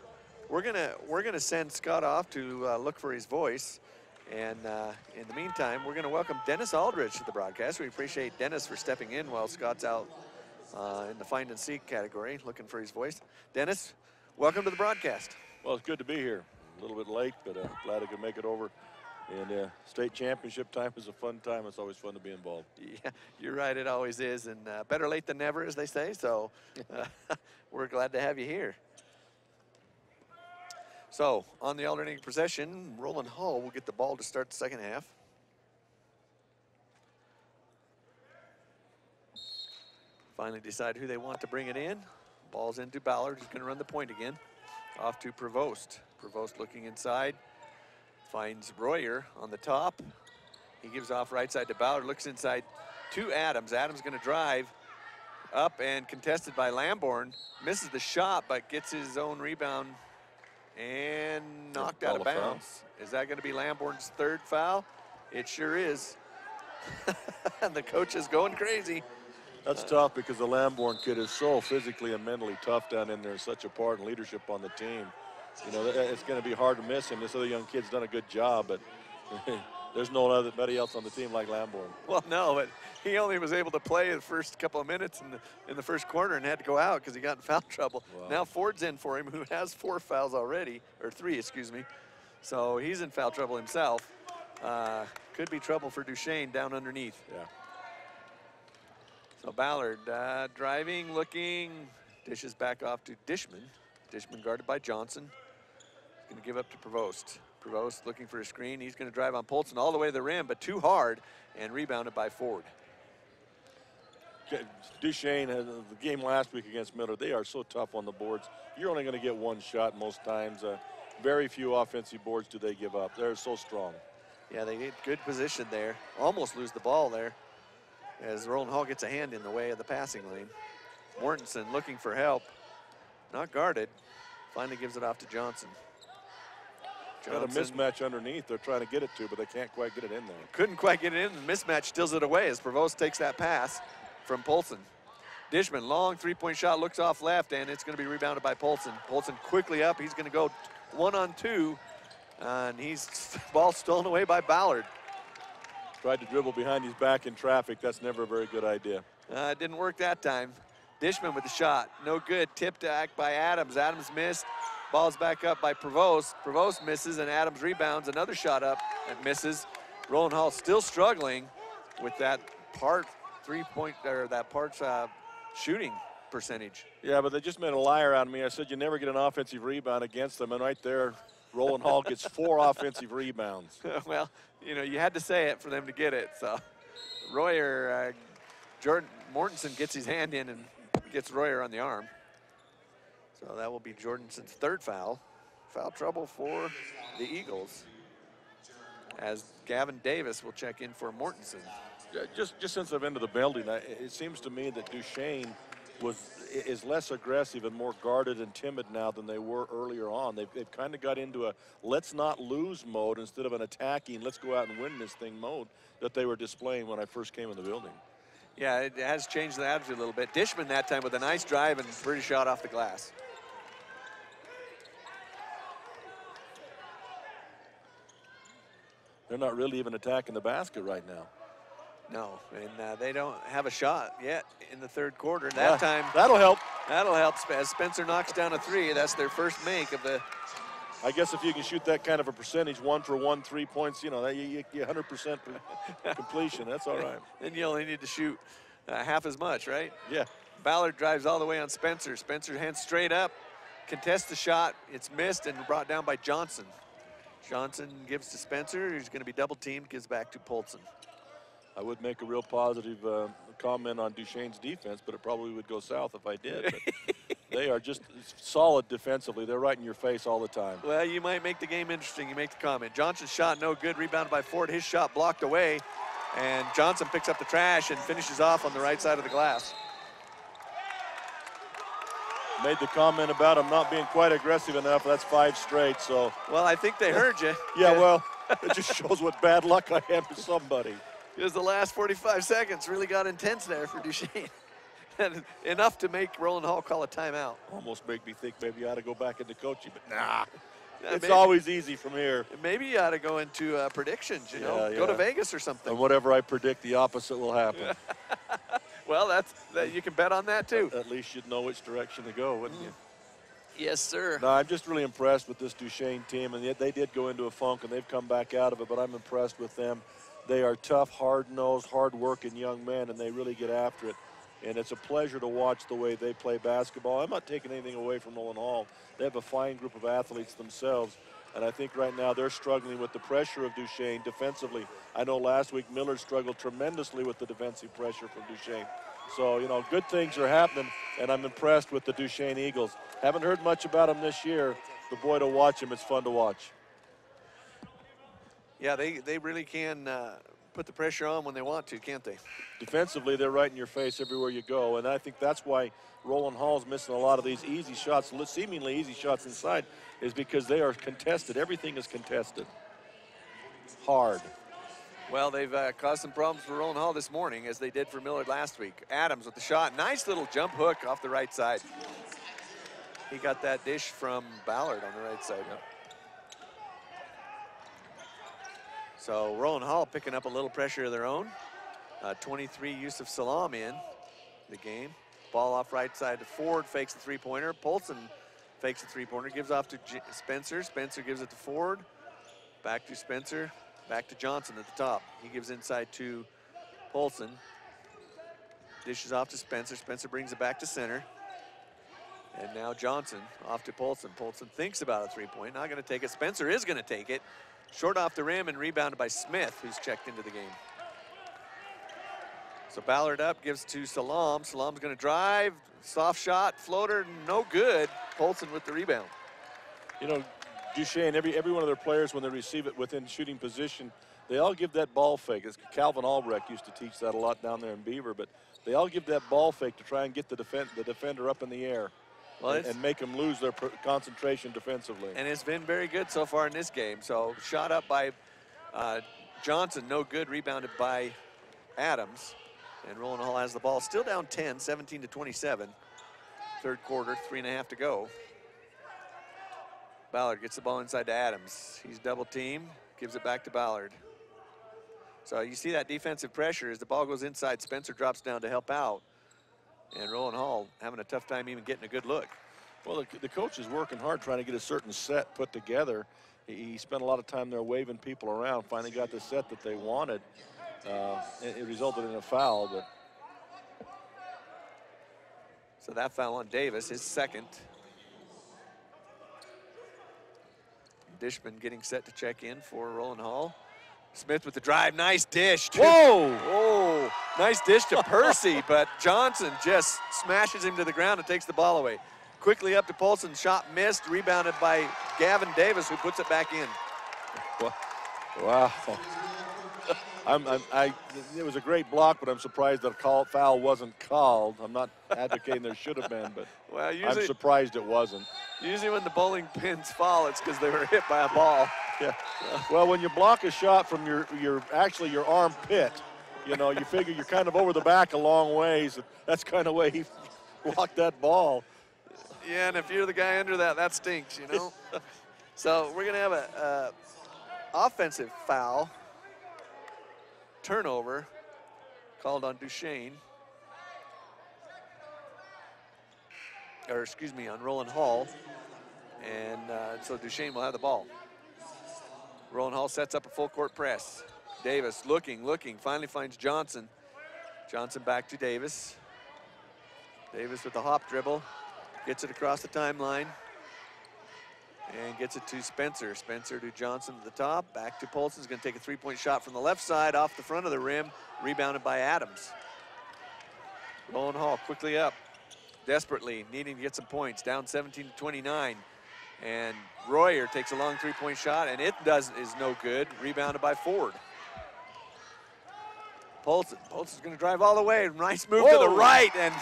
we're gonna send Scott off to look for his voice. And in the meantime, we're going to welcome Dennis Aldridge to the broadcast. We appreciate Dennis for stepping in while Scott's out in the find and seek category, looking for his voice. Dennis, welcome to the broadcast. Well, it's good to be here. A little bit late, but glad I could make it over. And state championship time is a fun time. It's always fun to be involved. Yeah, you're right. It always is. And better late than never, as they say. So we're glad to have you here. So, on the alternating possession, Rowland Hall will get the ball to start the second half. Finally decide who they want to bring it in. Ball's into Ballard, who's going to run the point again. Off to Provost. Provost looking inside. Finds Royer on the top. He gives off right side to Ballard, looks inside to Adams. Adams going to drive up and contested by Lamborn. Misses the shot, but gets his own rebound and knocked out of bounds. Is that going to be Lamborn's third foul? It sure is. And the coach is going crazy. That's tough because the Lamborn kid is so physically and mentally tough down in there, such a part and leadership on the team. It's going to be hard to miss him. This other young kid's done a good job, but there's nobody else on the team like Lamborn. Well, no, but he only was able to play the first couple of minutes in the first quarter and had to go out because he got in foul trouble. Wow. Now Ford's in for him, who has 4 fouls already, or 3, excuse me. So he's in foul trouble himself. Could be trouble for Duchesne down underneath. Yeah. So Ballard driving, looking, dishes back off to Duchesne. Duchesne guarded by Johnson. Going to give up to Provost. Provost looking for a screen. He's going to drive on Polson all the way to the rim, but too hard, and rebounded by Ford. Duchesne, the game last week against Miller, they are so tough on the boards. You're only going to get 1 shot most times. Very few offensive boards do they give up. They're so strong. Yeah, they get good position there. Almost lose the ball there as Rowland Hall gets a hand in the way of the passing lane. Mortensen looking for help. Not guarded. Finally gives it off to Johnson. Got a mismatch underneath. They're trying to get it to, but they can't quite get it in there. Couldn't quite get it in. The mismatch steals it away as Provost takes that pass from Polson. Duchesne, long 3-point shot, looks off left, and it's going to be rebounded by Polson. Polson quickly up. He's going to go 1-on-2, and he's ball stolen away by Ballard. Tried to dribble behind his back in traffic. That's never a very good idea. It didn't work that time. Duchesne with the shot. No good. Tipped back by Adams. Adams missed. Ball's back up by Provost. Provost misses, and Adams rebounds. Another shot up and misses. Rowland Hall still struggling with that part shooting percentage. Yeah, but they just made a liar out of me. I said you never get an offensive rebound against them, and right there, Rowland Hall gets 4 offensive rebounds. Well, you had to say it for them to get it. So Royer, Jordan Mortensen gets his hand in and gets Royer on the arm. So that will be Jordanson's 3rd foul. Foul trouble for the Eagles as Gavin Davis will check in for Mortensen. Just since I've entered the building, it seems to me that Duchesne was is less aggressive and more guarded and timid now than they were earlier on. They've kind of got into a let's not lose mode instead of an attacking, let's go out and win this thing mode that they were displaying when I first came in the building. Yeah, it has changed the attitude a little bit. Duchesne that time with a nice drive and pretty shot off the glass. They're not really even attacking the basket right now. No, and they don't have a shot yet in the third quarter. That time, that'll help. That'll help as Spencer knocks down a three. That's their first make of the. I guess if you can shoot that kind of a percentage, 1 for 1, 3 points, you know, you 100% completion. That's all right. Then you only need to shoot half as much, right? Yeah. Ballard drives all the way on Spencer. Spencer hands straight up, contests the shot. It's missed and brought down by Johnson. Johnson gives to Spencer. He's going to be double teamed, gives back to Polson. I would make a real positive comment on Duchesne's defense, but it probably would go south if I did. But they are just solid defensively. They're right in your face all the time. Well, you might make the game interesting. You make the comment. Johnson's shot no good. Rebounded by Ford. His shot blocked away. And Johnson picks up the trash and finishes off on the right side of the glass. Made the comment about him not being quite aggressive enough. That's 5 straight, so. Well, I think they heard you. Yeah, well, it just shows what bad luck I have to somebody. Because the last 45 seconds really got intense there for Duchesne. Enough to make Rowland Hall call a timeout. Almost make me think maybe I ought to go back into coaching, but nah. It's maybe, always easy from here. Maybe you ought to go into predictions, you know. Go to Vegas or something. And whatever I predict, the opposite will happen. Well, you can bet on that too. At least you'd know which direction to go, wouldn't you? Yes, sir. No, I'm just really impressed with this Duchesne team, and they did go into a funk, and they've come back out of it, but I'm impressed with them. They are tough, hard-nosed, hard-working young men, and they really get after it. And it's a pleasure to watch the way they play basketball. I'm not taking anything away from Rowland Hall. They have a fine group of athletes themselves, and I think right now they're struggling with the pressure of Duchesne defensively. I know last week Miller struggled tremendously with the defensive pressure from Duchesne. So, you know, good things are happening, and I'm impressed with the Duchesne Eagles. Haven't heard much about them this year, but boy, to watch them, it's fun to watch. Yeah, they really can put the pressure on when they want to, can't they? Defensively, they're right in your face everywhere you go, and I think that's why Rowland Hall's missing a lot of these easy shots, seemingly easy shots inside, is because they are contested. Everything is contested. Hard. Well, they've caused some problems for Rowland Hall this morning, as they did for Millard last week. Adams with the shot. Nice little jump hook off the right side. He got that dish from Ballard on the right side. Yep. So Rowland Hall picking up a little pressure of their own. 23 Yusuf Salam in the game. Ball off right side to Ford, fakes the three-pointer. Polson fakes the three-pointer, gives off to Spencer. Spencer gives it to Ford. Back to Spencer, back to Johnson at the top. He gives inside to Polson. Dishes off to Spencer. Spencer brings it back to center. And now Johnson off to Polson. Polson thinks about a three-point, not gonna take it. Spencer is gonna take it. Short off the rim and rebounded by Smith, who's checked into the game. So Ballard up, gives to Salam. Salam's gonna drive, soft shot, floater, no good. Polson with the rebound. You know, Duchesne, every one of their players, when they receive it within shooting position, they all give that ball fake. It's Calvin Albrecht used to teach that a lot down there in Beaver, but they all give that ball fake to try and get the defender up in the air. Well, and make them lose their concentration defensively. And it's been very good so far in this game. So shot up by Johnson, no good, rebounded by Adams. And Rowland Hall has the ball, still down 10, 17-27. Third quarter, 3.5 to go. Ballard gets the ball inside to Adams. He's double teamed, gives it back to Ballard. So you see that defensive pressure as the ball goes inside, Spencer drops down to help out. And Rowland Hall having a tough time even getting a good look. Well, the coach is working hard trying to get a certain set put together. He spent a lot of time there waving people around, finally got the set that they wanted. It resulted in a foul, but. So that foul on Davis, his second. Dishman getting set to check in for Rowland Hall. Smith with the drive, nice dish. Whoa! Oh, nice dish to Percy, but Johnson just smashes him to the ground and takes the ball away. Quickly up to Polson, shot missed, rebounded by Gavin Davis, who puts it back in. Wow. It was a great block, but I'm surprised that foul wasn't called. I'm not advocating there should have been, but well, I'm surprised it wasn't. Usually when the bowling pins fall, it's because they were hit by a ball. Yeah. Well, when you block a shot from your armpit, you know, you figure you're kind of over the back a long ways. That's kind of way he blocked that ball. Yeah, and if you're the guy under that, that stinks, you know. So we're gonna have a offensive foul, turnover, called on Duchesne. Or excuse me, on Rowland Hall. And so Duchesne will have the ball. Rowland Hall sets up a full court press. Davis looking, finally finds Johnson. Johnson back to Davis. Davis with the hop dribble, gets it across the timeline and gets it to Spencer. Spencer to Johnson at the top, back to Polson's gonna take a three-point shot from the left side off the front of the rim, rebounded by Adams. Rowland Hall quickly up, desperately needing to get some points, down 17-29. And Royer takes a long three-point shot, and it is no good. Rebounded by Ford. Polson's going to drive all the way. Nice move to the right, and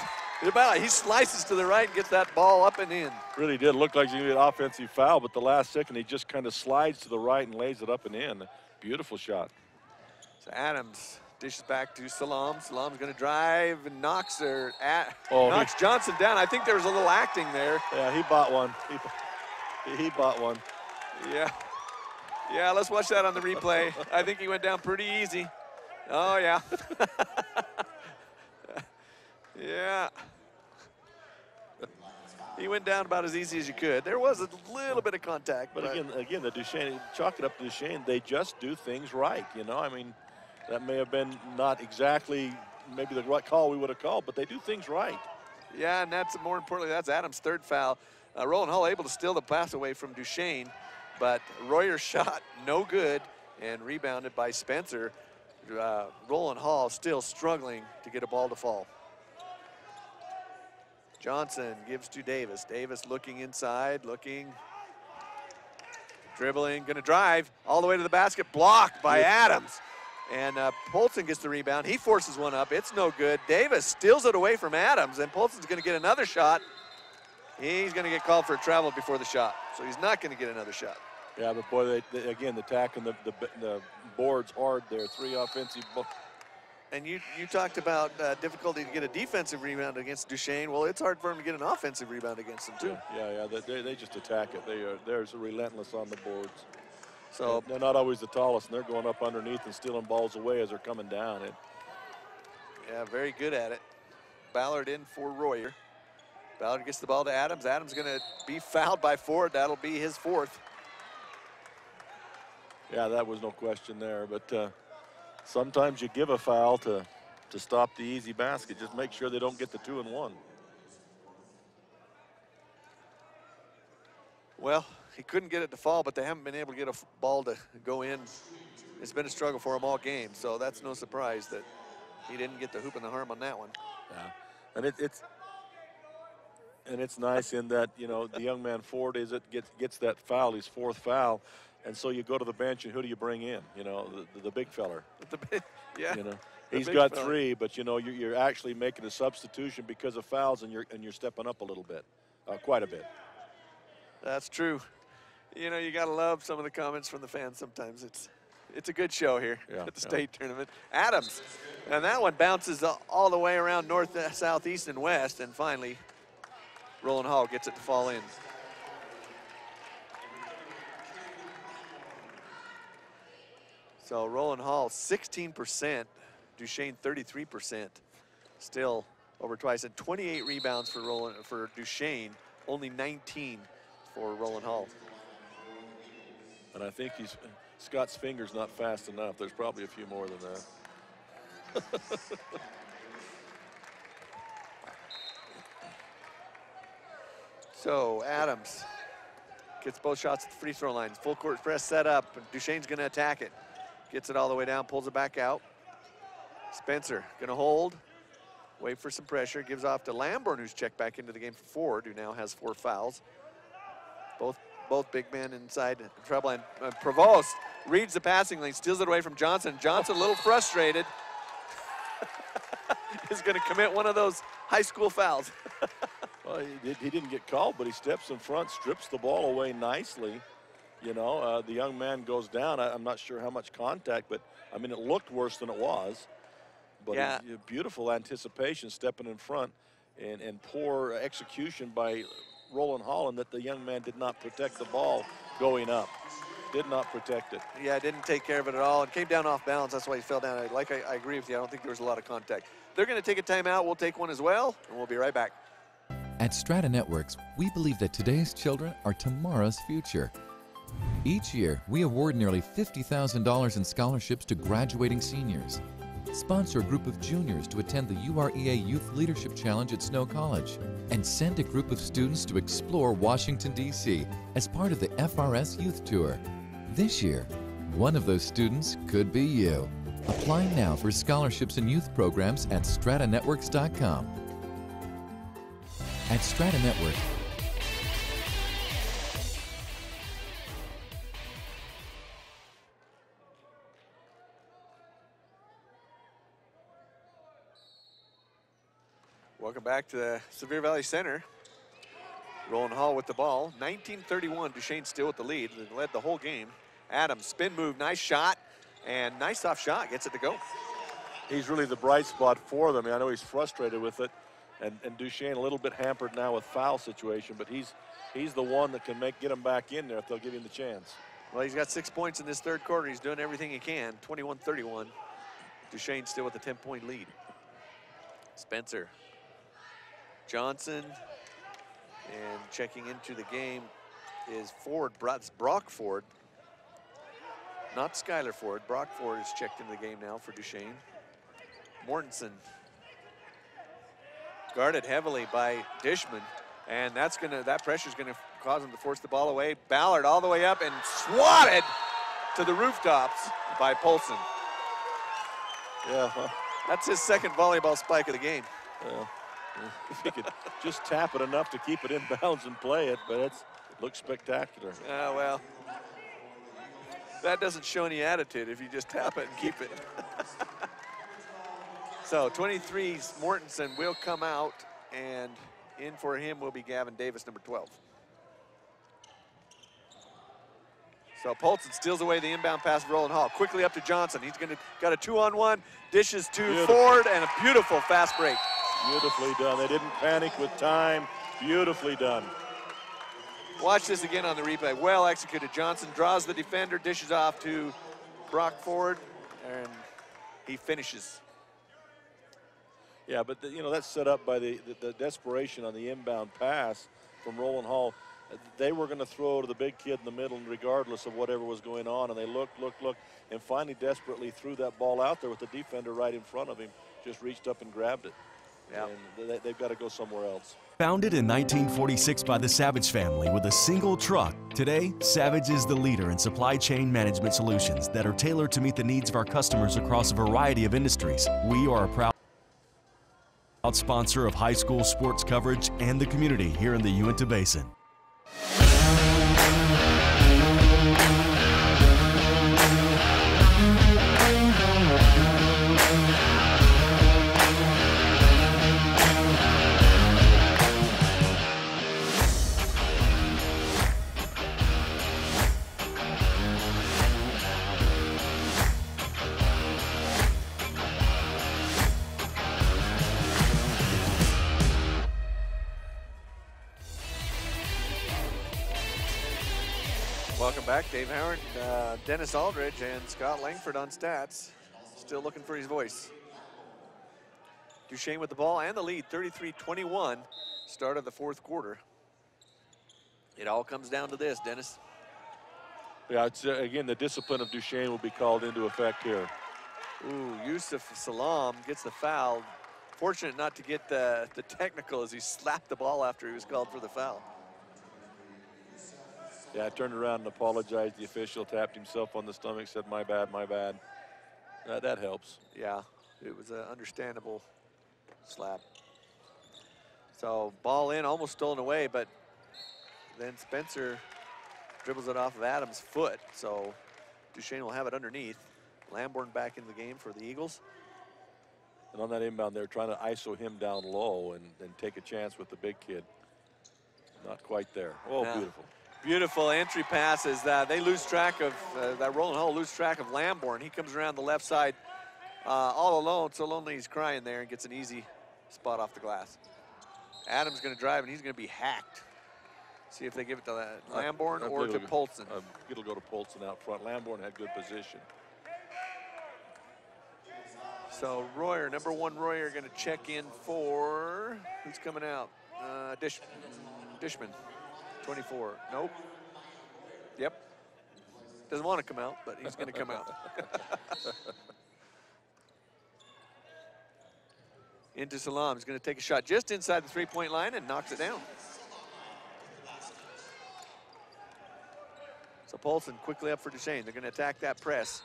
he slices to the right and gets that ball up and in. Really did look like he needed an offensive foul, but the last second he just kind of slides to the right and lays it up and in. Beautiful shot. So Adams dishes back to Salam. Salam's going to drive and knocks Johnson down. I think there was a little acting there. Yeah, he bought one. He bought one. Yeah, let's watch that on the replay. I think he went down pretty easy. Oh, yeah. Yeah. He went down about as easy as you could. There was a little bit of contact. But again, the Duchesne, chalk it up to Duchesne, they just do things right, you know? I mean, that may have been not exactly maybe the right call we would have called, but they do things right. Yeah, and that's more importantly, that's Adams' third foul. Rowland Hall able to steal the pass away from Duchesne, but Royer's shot no good and rebounded by Spencer. Rowland Hall still struggling to get a ball to fall. Johnson gives to Davis. Davis looking inside, dribbling, gonna drive all the way to the basket, blocked by Adams. And Polson gets the rebound. He forces one up, it's no good. Davis steals it away from Adams, and Polson's gonna get another shot. He's going to get called for a travel before the shot, so he's not going to get another shot. Yeah, but boy, again, the tack and the board's hard there. 3 offensive. And you talked about difficulty to get a defensive rebound against Duchesne. Well, it's hard for him to get an offensive rebound against them too. Yeah, they just attack it. They're relentless on the boards. So they're not always the tallest, and they're going up underneath and stealing balls away as they're coming down. Yeah, very good at it. Ballard in for Royer. Ballard gets the ball to Adams. Adams going to be fouled by Ford. That'll be his fourth. Yeah, that was no question there. But sometimes you give a foul to stop the easy basket. Just make sure they don't get the 2 and 1. Well, he couldn't get it to fall, but they haven't been able to get a ball to go in. It's been a struggle for him all game, so that's no surprise that he didn't get the hoop and the harm on that one. Yeah, and it's nice in that, you know, the young man Ford gets that foul, his 4th foul, and so you go to the bench and who do you bring in? You know, the big feller. Yeah. You know, he's got 3, but you know you're actually making a substitution because of fouls, and you're stepping up a little bit, quite a bit. That's true. You know, you gotta love some of the comments from the fans. Sometimes it's a good show here at the state tournament. Adams, and that one bounces all the way around north, south, east, and west, and finally Rowland Hall gets it to fall in. So Rowland Hall 16%, Duchesne 33%, still over twice, and 28 rebounds for Duchesne, only 19 for Rowland Hall. And I think Scott's finger's not fast enough. There's probably a few more than that. So Adams gets both shots at the free throw line. Full court press set up, and Duchesne's gonna attack it. Gets it all the way down, pulls it back out. Spencer gonna hold, wait for some pressure, gives off to Lamborn, who's checked back into the game for Ford, who now has 4 fouls. Both big men inside trouble, and Provost reads the passing lane, steals it away from Johnson. Johnson, a little frustrated, is going to commit one of those high school fouls. Well, he didn't get called, but he steps in front, strips the ball away nicely. You know, the young man goes down. I'm not sure how much contact, but, I mean, it looked worse than it was. But yeah. Beautiful anticipation, stepping in front, and poor execution by Rowland Holland that the young man did not protect the ball going up. Did not protect it. Yeah, didn't take care of it at all. It came down off balance. That's why he fell down. I agree with you. I don't think there was a lot of contact. They're going to take a timeout. We'll take one as well, and we'll be right back. At Strata Networks, we believe that today's children are tomorrow's future. Each year, we award nearly $50,000 in scholarships to graduating seniors, sponsor a group of juniors to attend the UHSAA Youth Leadership Challenge at Snow College, and send a group of students to explore Washington, D.C. as part of the FRS Youth Tour. This year, one of those students could be you. Apply now for scholarships and youth programs at stratanetworks.com. At Strata Network, welcome back to the Sevier Valley Center. Rowland Hall with the ball. 1931, Duchesne still with the lead. They led the whole game. Adams, spin move, nice shot, and nice soft shot, gets it to go. He's really the bright spot for them. I know he's frustrated with it, and Duchesne a little bit hampered now with foul situation, but he's the one that can get him back in there if they'll give him the chance. Well, he's got 6 points in this third quarter. He's doing everything he can. 21-31. Duchesne still with a 10-point lead. Spencer. Johnson. And checking into the game is Ford, Brock Ford. Not Skylar Ford. Brock Ford is checked into the game now for Duchesne. Mortensen. Guarded heavily by Duchesne. And that pressure's gonna cause him to force the ball away. Ballard all the way up and swatted to the rooftops by Polson. Yeah. That's his second volleyball spike of the game. Yeah. If he could just tap it enough to keep it in bounds and play it, but it looks spectacular. Well, that doesn't show any attitude if you just tap it and keep it. So 23's Mortensen will come out, and in for him will be Gavin Davis, number 12. So Polson steals away the inbound pass of Rowland Hall. Quickly up to Johnson. He's got a 2-on-1, dishes to Ford, and a beautiful fast break. Beautifully done. They didn't panic with time. Beautifully done. Watch this again on the replay. Well executed. Johnson draws the defender, dishes off to Brock Ford, and he finishes. Yeah, but that's set up by the desperation on the inbound pass from Rowland Hall. They were going to throw to the big kid in the middle regardless of whatever was going on, and they looked, and finally desperately threw that ball out there with the defender right in front of him, just reached up and grabbed it. Yeah. And they've got to go somewhere else. Founded in 1946 by the Savage family with a single truck, today Savage is the leader in supply chain management solutions that are tailored to meet the needs of our customers across a variety of industries. We are a proud sponsor of high school sports coverage and the community here in the Uinta Basin. Welcome back, Dave Howard, Dennis Aldridge, and Scott Langford on stats. Still looking for his voice. Duchesne with the ball and the lead, 33-21, start of the fourth quarter. It all comes down to this, Dennis. Yeah, it's, again, the discipline of Duchesne will be called into effect here. Ooh, Yusuf Salam gets the foul. Fortunate not to get the technical as he slapped the ball after he was called for the foul. Yeah, I turned around and apologized. The official tapped himself on the stomach, said, my bad, my bad. That helps. Yeah, it was an understandable slap. So ball in, almost stolen away, but then Spencer dribbles it off of Adams' foot. So Duchesne will have it underneath. Lambourne back in the game for the Eagles. And on that inbound, they're trying to ISO him down low and take a chance with the big kid. Not quite there. Oh, No. beautiful. Beautiful entry passes. They lose track of, that Rowland Hall lose track of Lambourne. He comes around the left side all alone, so lonely he's crying there and gets an easy spot off the glass. Adams going to drive, and he's going to be hacked. See if they give it to Lambourne or to Polson. It'll go to Polson out front. Lambourne had good position. So Royer, number 1 Royer, going to check in for, who's coming out? Duchesne, 24. Nope. Yep. Doesn't want to come out, but he's going to come out. Into Salam. He's going to take a shot just inside the three-point line and knocks it down. So Polson quickly up for Duchesne. They're going to attack that press.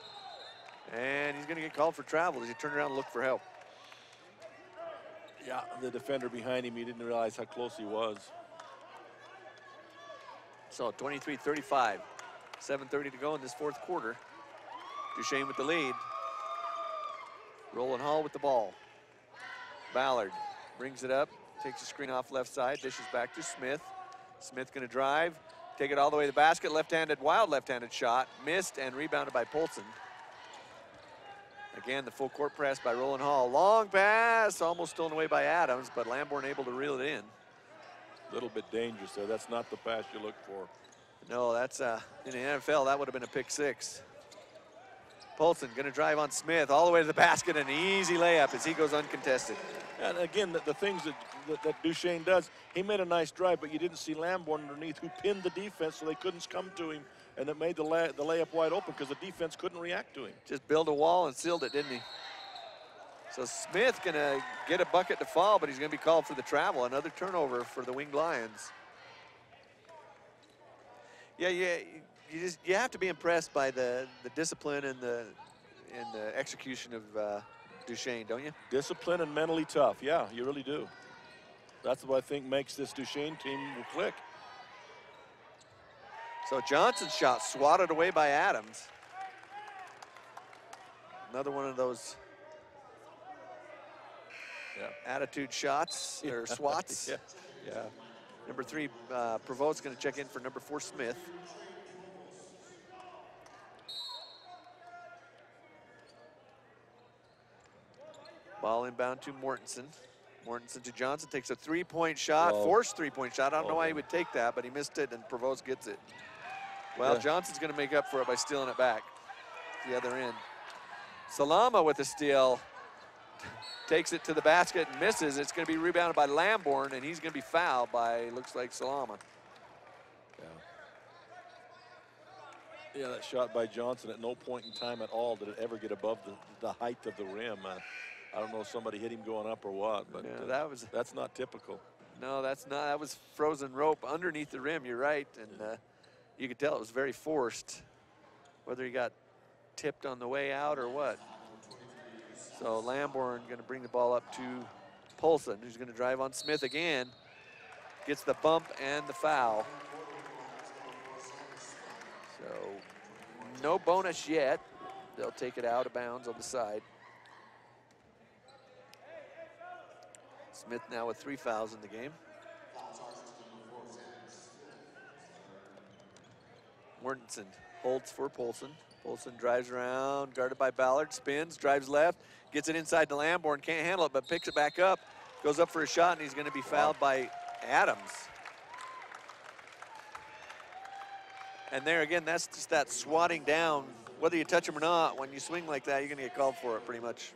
And he's going to get called for travel as he turned around and looked for help. Yeah, the defender behind him, he didn't realize how close he was. So 23-35, 7:30 to go in this fourth quarter. Duchesne with the lead. Rowland Hall with the ball. Ballard brings it up, takes a screen off left side, dishes back to Smith. Smith going to drive, take it all the way to the basket, left-handed, wild left-handed shot, missed and rebounded by Polson. Again, the full court press by Rowland Hall. Long pass, almost stolen away by Adams, but Lambourne able to reel it in. A little bit dangerous there. That's not the pass you look for. No, that's in the NFL, that would have been a pick 6. Polson going to drive on Smith all the way to the basket, and an easy layup as he goes uncontested. And again, the things that Duchesne does, he made a nice drive, but you didn't see Lambourne underneath, who pinned the defense so they couldn't come to him, and it made the layup wide open because the defense couldn't react to him. Just built a wall and sealed it, didn't he? So Smith going to get a bucket to fall, but he's going to be called for the travel. Another turnover for the Winged Lions. Yeah, you have to be impressed by the discipline and the execution of Duchesne, don't you? Disciplined and mentally tough, yeah, you really do. That's what I think makes this Duchesne team click. So Johnson's shot swatted away by Adams. Another one of those attitude shots, or swats. Yeah. Number 3, Provost's going to check in for number 4, Smith. Ball inbound to Mortensen. Mortensen to Johnson, takes a three-point shot, forced three-point shot. I don't know why he would take that, but he missed it, and Provost gets it. Well, Johnson's going to make up for it by stealing it back the other end. Salama with the steal. Takes it to the basket and misses. It's going to be rebounded by Lambourne, and he's going to be fouled by, looks like, Salama. Yeah, that shot by Johnson, at no point in time at all did it ever get above the height of the rim. I don't know if somebody hit him going up or what, but that's not typical. No, that's not. That was frozen rope underneath the rim, you're right. And you could tell it was very forced, whether he got tipped on the way out or what. So Lambourne going to bring the ball up to Polson, who's going to drive on Smith again. Gets the bump and the foul. So no bonus yet. They'll take it out of bounds on the side. Smith now with 3 fouls in the game. Mortensen holds for Polson. Polson drives around, guarded by Ballard, spins, drives left, gets it inside to Lambourne, can't handle it, but picks it back up, goes up for a shot, and he's going to be fouled by Adams. And there again, that's just that swatting down. Whether you touch him or not, when you swing like that, you're going to get called for it pretty much.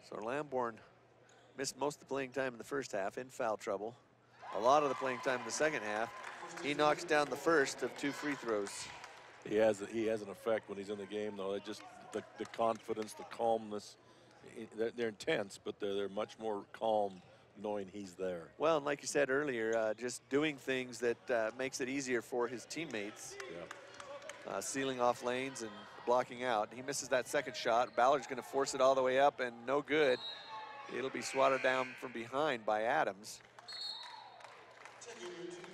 So Lambourne missed most of the playing time in the first half, in foul trouble. A lot of the playing time in the second half. He knocks down the first of 2 free throws. He has an effect when he's in the game, though. They just the confidence, the calmness. They're intense, but they're much more calm knowing he's there. Well, and like you said earlier, just doing things that makes it easier for his teammates. Yeah. Sealing off lanes and blocking out. He misses that second shot. Ballard's going to force it all the way up, and no good. It'll be swatted down from behind by Adams.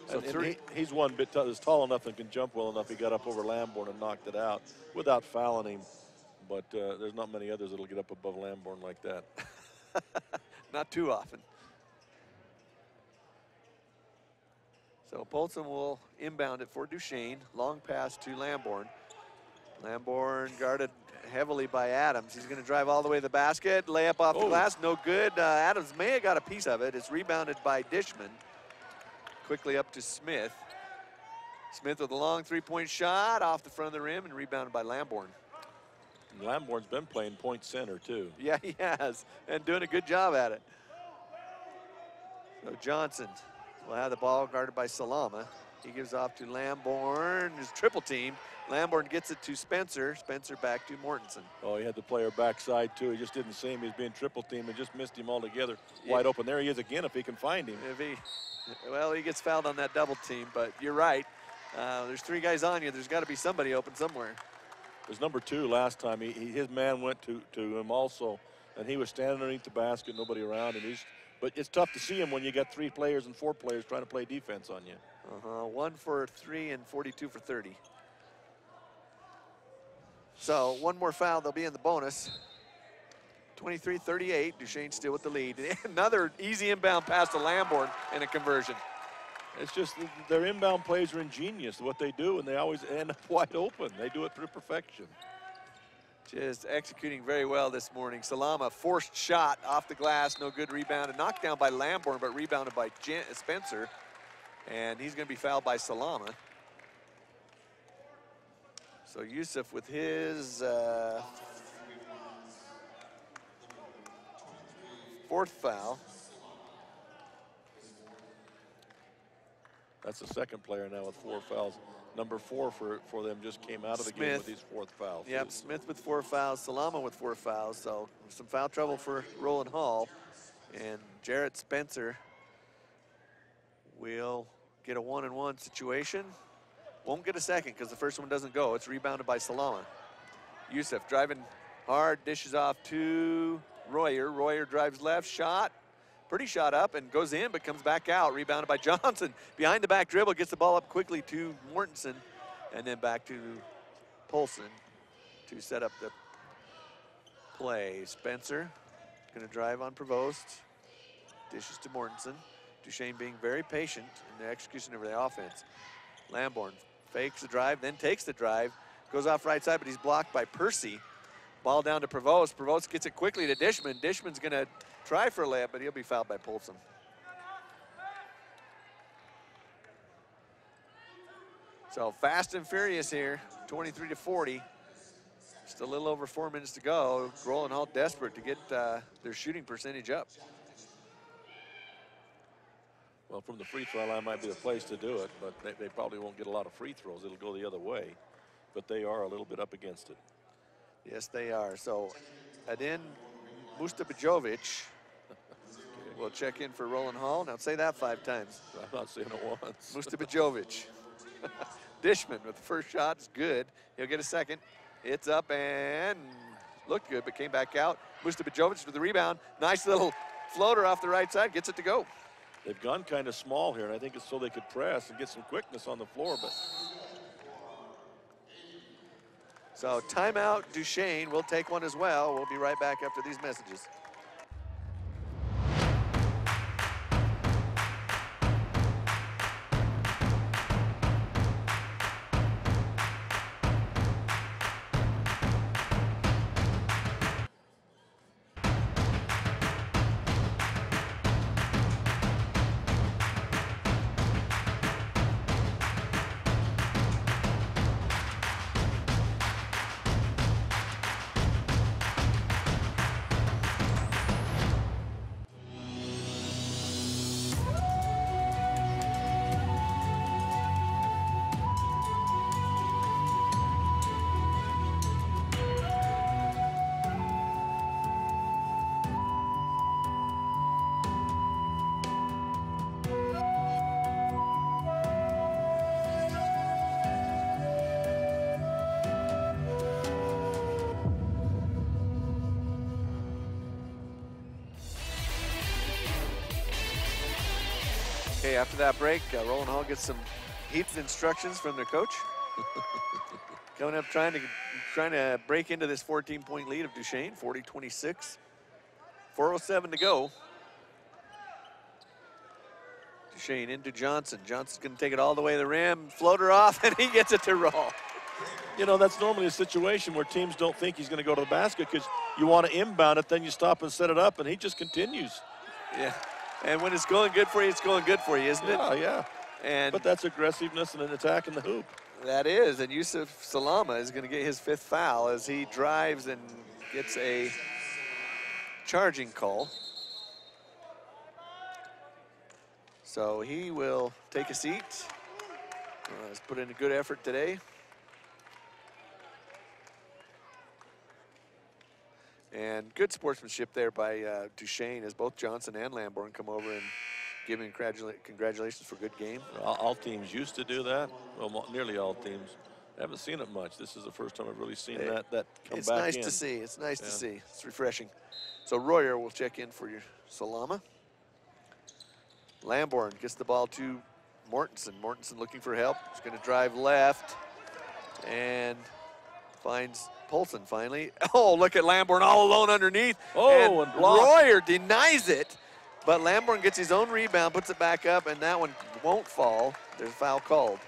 So And he's one bit he's tall enough and can jump well enough. He got up over Lamborn and knocked it out without fouling him. But there's not many others that'll get up above Lamborn like that. Not too often. So Polson will inbound it for Duchesne. Long pass to Lamborn. Lamborn guarded heavily by Adams. He's going to drive all the way to the basket. Layup off the glass, no good. Adams may have got a piece of it. It's rebounded by Duchesne. Quickly up to Smith. Smith with a long three-point shot off the front of the rim and rebounded by Lamborn. And Lamborn's been playing point center too. Yeah, he has, and doing a good job at it. So Johnson will have the ball guarded by Salama. He gives off to Lamborn, his triple team. Lamborn gets it to Spencer. Spencer back to Mortensen. Oh, he had the player backside too. He just didn't see him. He's being triple teamed and just missed him altogether. Wide open. There he is again if he can find him. Well, he gets fouled on that double team, but you're right. There's three guys on you. There's got to be somebody open somewhere. It was number 2 last time. His man went to him also, and he was standing underneath the basket, nobody around him. But it's tough to see him when you got 3 players and 4 players trying to play defense on you. 1 for 3 and 42 for 30. So one more foul, they'll be in the bonus. 23-38, Duchesne still with the lead. Another easy inbound pass to Lamborn and a conversion. It's just their inbound plays are ingenious, what they do, and they always end up wide open. They do it to perfection. Just executing very well this morning. Salama, forced shot off the glass, no good rebound, and knocked down by Lamborn, but rebounded by Spencer. And he's going to be fouled by Salama. So Yusuf with his 4th foul. That's the second player now with 4 fouls. Number 4 for them just came out of the game with his 4th foul. Yep, Smith with 4 fouls, Salama with 4 fouls. So some foul trouble for Rowland Hall. And Jarrett Spencer will get a 1-and-1 situation. Won't get a second because the first one doesn't go. It's rebounded by Salama. Yusuf driving hard, dishes off to Royer. Royer drives left, shot. Pretty shot up and goes in, but comes back out. Rebounded by Johnson. Behind the back dribble, gets the ball up quickly to Mortensen, and then back to Polson to set up the play. Spencer gonna drive on Provost. Dishes to Mortensen. Duchesne being very patient in the execution of the offense. Lamborn fakes the drive, then takes the drive. Goes off right side, but he's blocked by Percy. Ball down to Provost. Provost gets it quickly to Duchesne. Duchene's gonna try for a layup, but he'll be fouled by Polson. So fast and furious here, 23-40. Just a little over 4 minutes to go. Rowland Hall desperate to get their shooting percentage up. Well, from the free throw line might be the place to do it, but they probably won't get a lot of free throws. It'll go the other way, but they are a little bit up against it. Yes, they are. So Adin Mustabajovic will check in for Rowland Hall. Now say that 5 times. I'm not saying it once. Mustabajovic. Duchesne with the first shot is good. He'll get a second. It's up and looked good, but came back out. Mustabajovic with the rebound. Nice little floater off the right side, gets it to go. They've gone kind of small here, and I think it's so they could press and get some quickness on the floor, but. So timeout, Duchesne will take one as well. We'll be right back after these messages. Okay, after that break, Rowland Hall gets some heat instructions from their coach. Coming up, trying to break into this 14-point lead of Duchesne, 40-26. 4:07 to go. Duchesne into Johnson. Johnson's going to take it all the way to the rim, floater off, and he gets it to roll. You know, that's normally a situation where teams don't think he's going to go to the basket because you want to inbound it, then you stop and set it up, and he just continues. Yeah, and when it's going good for you, it's going good for you, isn't it? Yeah. But that's aggressiveness and an attack in the hoop. That is, and Yusuf Salama is going to get his 5th foul as he drives and gets a charging call. So he will take a seat. He's put in a good effort today. And good sportsmanship there by Duchesne as both Johnson and Lamborn come over and give him congratulations for a good game. All teams used to do that. Well, nearly all teams. I haven't seen it much. This is the first time I've really seen that come back in. It's nice to see. It's nice to see. It's refreshing. So Royer will check in for your Salama. Lamborn gets the ball to Mortensen. Mortensen looking for help. He's going to drive left and finds Polson finally. Oh, look at Lamborn all alone underneath. Oh, and Royer denies it, but Lamborn gets his own rebound, puts it back up, and that one won't fall. There's a foul called.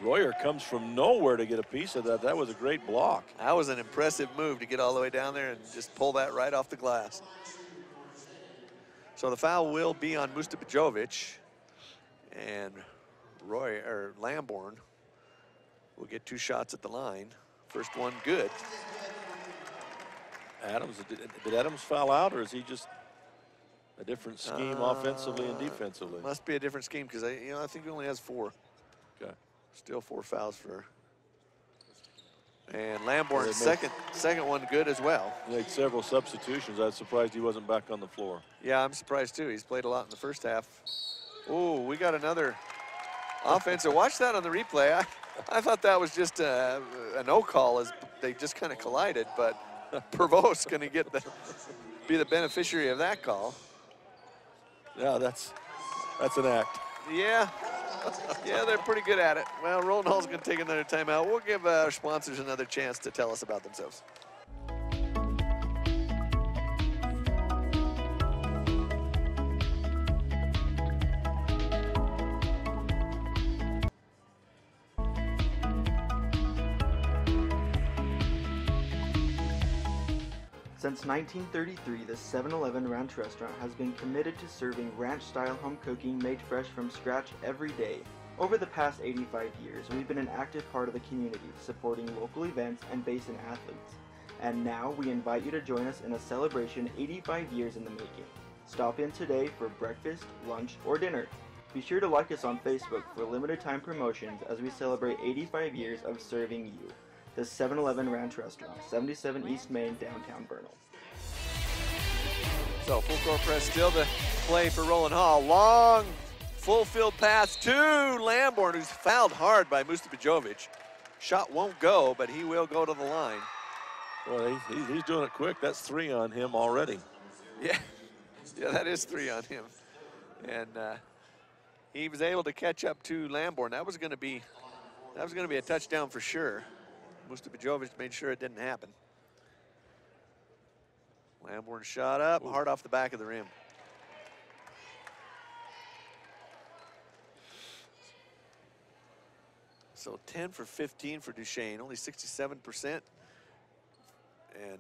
Royer comes from nowhere to get a piece of that. That was a great block. That was an impressive move to get all the way down there and just pull that right off the glass. So the foul will be on Mustafajovic, and Lamborn will get 2 shots at the line. First one good. Adams, did Adams foul out, or is he just a different scheme offensively and defensively? Must be a different scheme because I think he only has 4. Okay. Still 4 fouls for. And Lamborn's second one good as well. He made several substitutions. I was surprised he wasn't back on the floor. Yeah, I'm surprised too. He's played a lot in the first half. Oh, we got another offensive. Watch that on the replay. I thought that was just a no call as they just kind of collided, but Provost's going to be the beneficiary of that call. Yeah, that's an act. Yeah. Yeah, they're pretty good at it. Well, Rowland Hall's going to take another timeout. We'll give our sponsors another chance to tell us about themselves. Since 1933, the 7-Eleven Ranch restaurant has been committed to serving ranch-style home cooking made fresh from scratch every day. Over the past 85 years, we've been an active part of the community, supporting local events and basin athletes. And now we invite you to join us in a celebration 85 years in the making. Stop in today for breakfast, lunch, or dinner. Be sure to like us on Facebook for limited time promotions as we celebrate 85 years of serving you. The 7-Eleven Ranch Restaurant, 77 East Main, downtown Vernal. So full court press still to play for Rowland Hall. Long full field pass to Lamborn, who's fouled hard by Mustafajovic. Shot won't go, but he will go to the line. Well, he's doing it quick. That's 3 on him already. Yeah, that is 3 on him. And he was able to catch up to Lamborn. That was going to be a touchdown for sure. Mustafajovic made sure it didn't happen. Lamborn shot up, hard off the back of the rim. So 10 for 15 for Duchesne, only 67%. And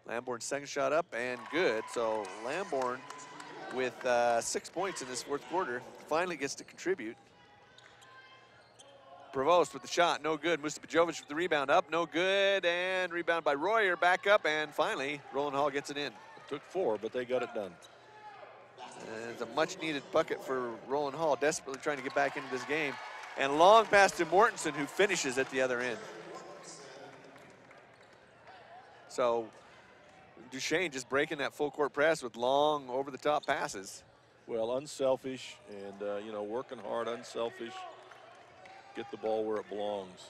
Lamborn's second shot up and good. So Lamborn with 6 points in this 4th quarter finally gets to contribute. Provost with the shot, no good. Mustafajovic with the rebound up, no good. And rebound by Royer, back up, and finally, Rowland Hall gets it in. It took 4, but they got it done. And it's a much-needed bucket for Rowland Hall, desperately trying to get back into this game. And long pass to Mortensen, who finishes at the other end. So Duchesne just breaking that full court press with long over-the-top passes. Well, unselfish and, working hard, unselfish. Get the ball where it belongs.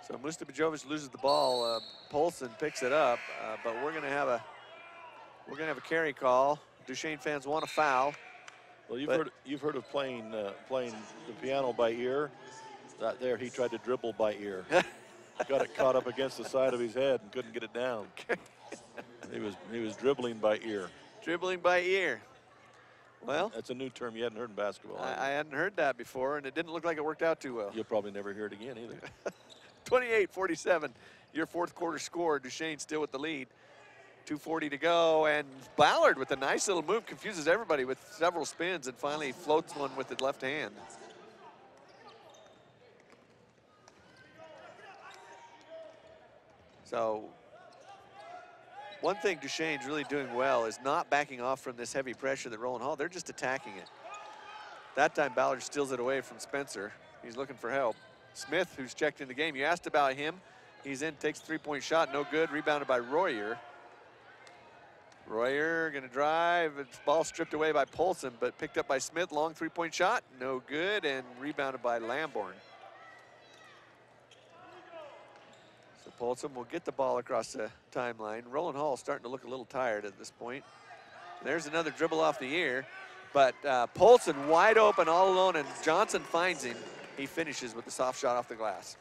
So Mustafajovic loses the ball. Polson picks it up, but we're gonna have a carry call. Duchesne fans want a foul. Well, you've heard of playing the piano by ear. That there, he tried to dribble by ear. Got it caught up against the side of his head and couldn't get it down. He was dribbling by ear. Dribbling by ear. Well, That's a new term you hadn't heard in basketball. I hadn't heard that before, and it didn't look like it worked out too well. You'll probably never hear it again either. 28-47, your fourth quarter score. Duchesne still with the lead. 2:40 to go, and Ballard with a nice little move confuses everybody with several spins and finally floats one with the left hand. So one thing Duchesne's really doing well is not backing off from this heavy pressure that Rowland Hall, they're just attacking it. That time Ballard steals it away from Spencer. He's looking for help. Smith, who's checked in the game, you asked about him. He's in, takes a three-point shot, no good, rebounded by Royer. Royer gonna drive, it's ball stripped away by Polson, but picked up by Smith, long three-point shot, no good, and rebounded by Lamborn. So Polson will get the ball across the timeline. Rowland Hall starting to look a little tired at this point. There's another dribble off the ear, but Polson wide open all alone, and Johnson finds him. He finishes with the soft shot off the glass.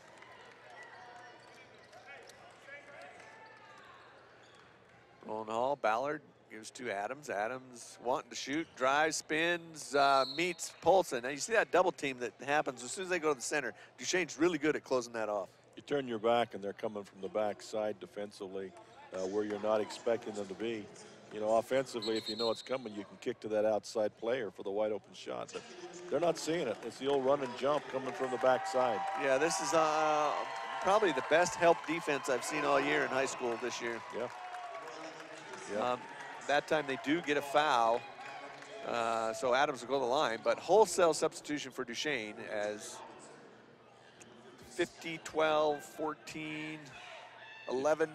Rowland Hall, Ballard gives to Adams. Adams wanting to shoot, drives, spins, meets Polson. Now you see that double team that happens as soon as they go to the center. Duchesne's really good at closing that off. You turn your back and they're coming from the back side defensively where you're not expecting them to be. You know, offensively, if you know it's coming, you can kick to that outside player for the wide open shot. But they're not seeing it. It's the old run and jump coming from the back side. Yeah, this is probably the best help defense I've seen all year in high school this year. Yeah. Yeah. That time they do get a foul, so Adams will go to the line, but wholesale substitution for Duchesne as 50, 12, 14, 11.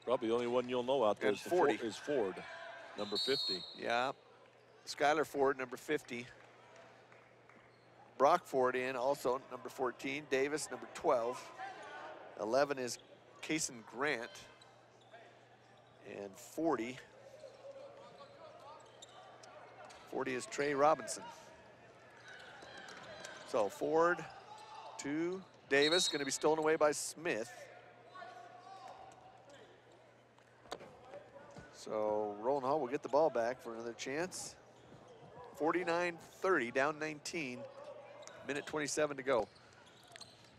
Probably the only one you'll know out there And is 40. Is Ford, number 50. Yeah, Skylar Ford, number 50. Brock Ford in, also number 14. Davis, number 12. 11 is Kason Grant. And 40 is Trey Robinson. So Ford to Davis, going to be stolen away by Smith. So Rowland Hall will get the ball back for another chance. 49-30, down 19, minute 27 to go.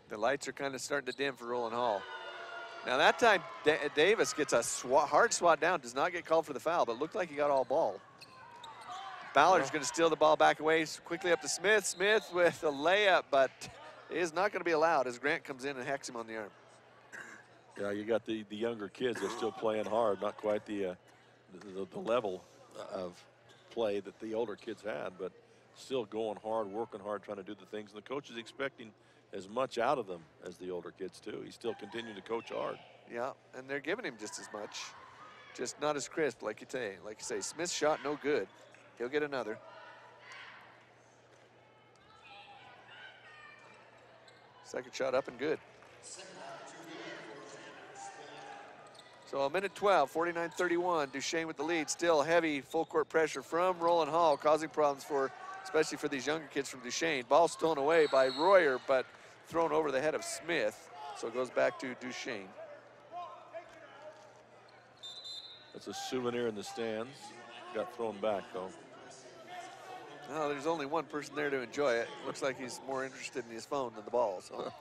The lights are kind of starting to dim for Rowland Hall. Now that time, Davis gets a hard swat down, does not get called for the foul, but looked like he got all ball. Ballard's going to steal the ball back away, quickly up to Smith. Smith with a layup, but it is not going to be allowed as Grant comes in and hacks him on the arm. Yeah, you got the younger kids that are still playing hard, not quite the level of play that the older kids had, but still going hard, working hard, trying to do the things. And the coach is expecting as much out of them as the older kids too. He's still continuing to coach hard. Yeah, and they're giving him just as much, just not as crisp, like you say. Smith's shot no good. He'll get another. Second shot up and good. So a minute 12, 49-31. Duchesne with the lead. Still heavy full court pressure from Rowland Hall, causing problems especially for these younger kids from Duchesne. Ball stolen away by Royer, but thrown over the head of Smith. So it goes back to Duchesne. That's a souvenir in the stands. Got thrown back though. No, there's only one person there to enjoy it. Looks like he's more interested in his phone than the ball. So.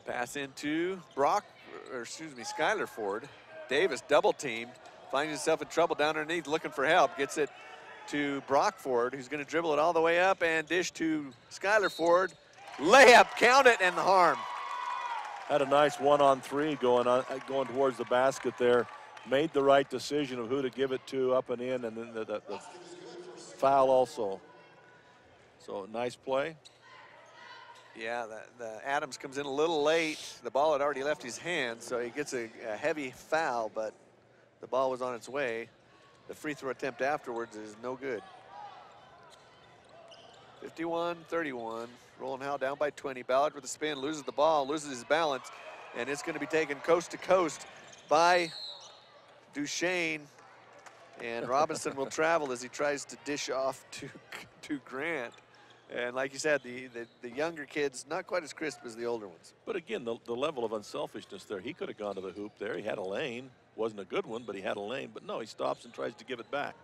Pass into Skylar Ford. Davis double teamed, finds himself in trouble down underneath, looking for help. Gets it to Brock Ford, who's going to dribble it all the way up and dish to Skylar Ford. Layup, count it, and the harm. Had a nice 1-on-3 going towards the basket there. Made the right decision of who to give it to up and in, and then the foul also. So nice play. Yeah, the Adams comes in a little late. The ball had already left his hand, so he gets a heavy foul, but the ball was on its way. The free throw attempt afterwards is no good. 51-31, Rowland Hall down by 20. Ballard with a spin, loses the ball, loses his balance, and it's going to be taken coast to coast by Duchesne. And Robinson will travel as he tries to dish off to Grant. And like you said, the younger kids, not quite as crisp as the older ones. But again, the level of unselfishness there, he could have gone to the hoop there. He had a lane. Wasn't a good one, but he had a lane. But no, he stops and tries to give it back.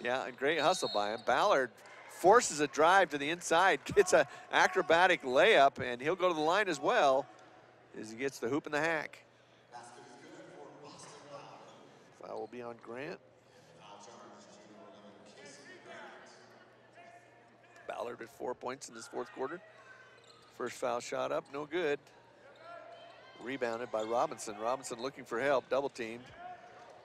Yeah, a great hustle by him. Ballard forces a drive to the inside, gets an acrobatic layup, and he'll go to the line as well as he gets the hoop and the hack. Foul will be on Grant. Ballard at 4 points in this fourth quarter. First foul shot up, no good. Rebounded by Robinson. Robinson looking for help, double teamed.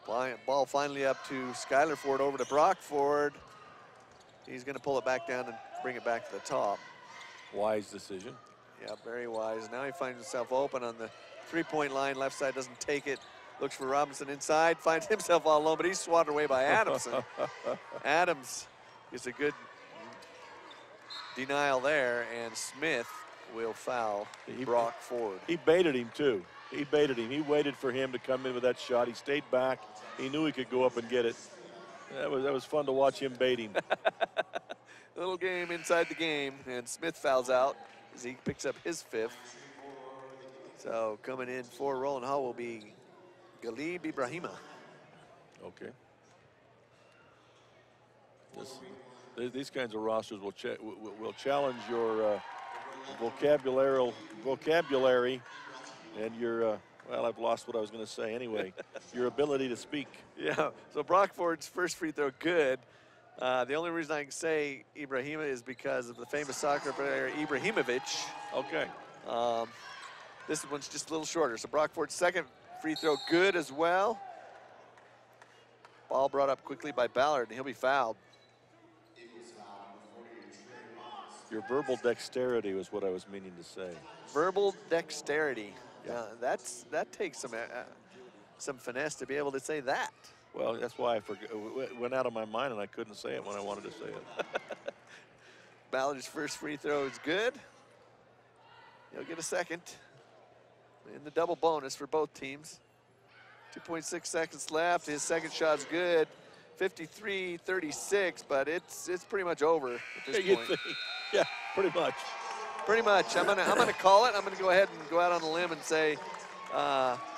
Ball finally up to Skylar Ford, over to Brock Ford. He's gonna pull it back down and bring it back to the top. Wise decision. Yeah, very wise. Now he finds himself open on the three-point line. Left side doesn't take it. Looks for Robinson inside, finds himself all alone, but he's swatted away by Adamson. Adams gets a good denial there, and Smith will foul Brock Ford. He baited him too. He baited him. He waited for him to come in with that shot. He stayed back. He knew he could go up and get it. That was fun to watch him bait him. Little game inside the game, and Smith fouls out as he picks up his fifth. So coming in for Rowland Hall will be Galib Ibrahima. Okay. These kinds of rosters will challenge your vocabulary and your, well, I've lost what I was going to say anyway, your ability to speak. Yeah, so Brock Ford's first free throw good. The only reason I can say Ibrahima is because of the famous soccer player Ibrahimovic. Okay. This one's just a little shorter. So Brock Ford's second free throw good as well. Ball brought up quickly by Ballard, and he'll be fouled. Your verbal dexterity was what I was meaning to say. Verbal dexterity. Yeah, that takes some finesse to be able to say that. Well, that's why it went out of my mind and I couldn't say it when I wanted to say it. Ballard's first free throw is good. He'll get a second in the double bonus for both teams. 2.6 seconds left. His second shot's good. 53-36, but it's pretty much over at this point. Yeah, pretty much. Pretty much. I'm gonna call it. I'm gonna go ahead and go out on a limb and say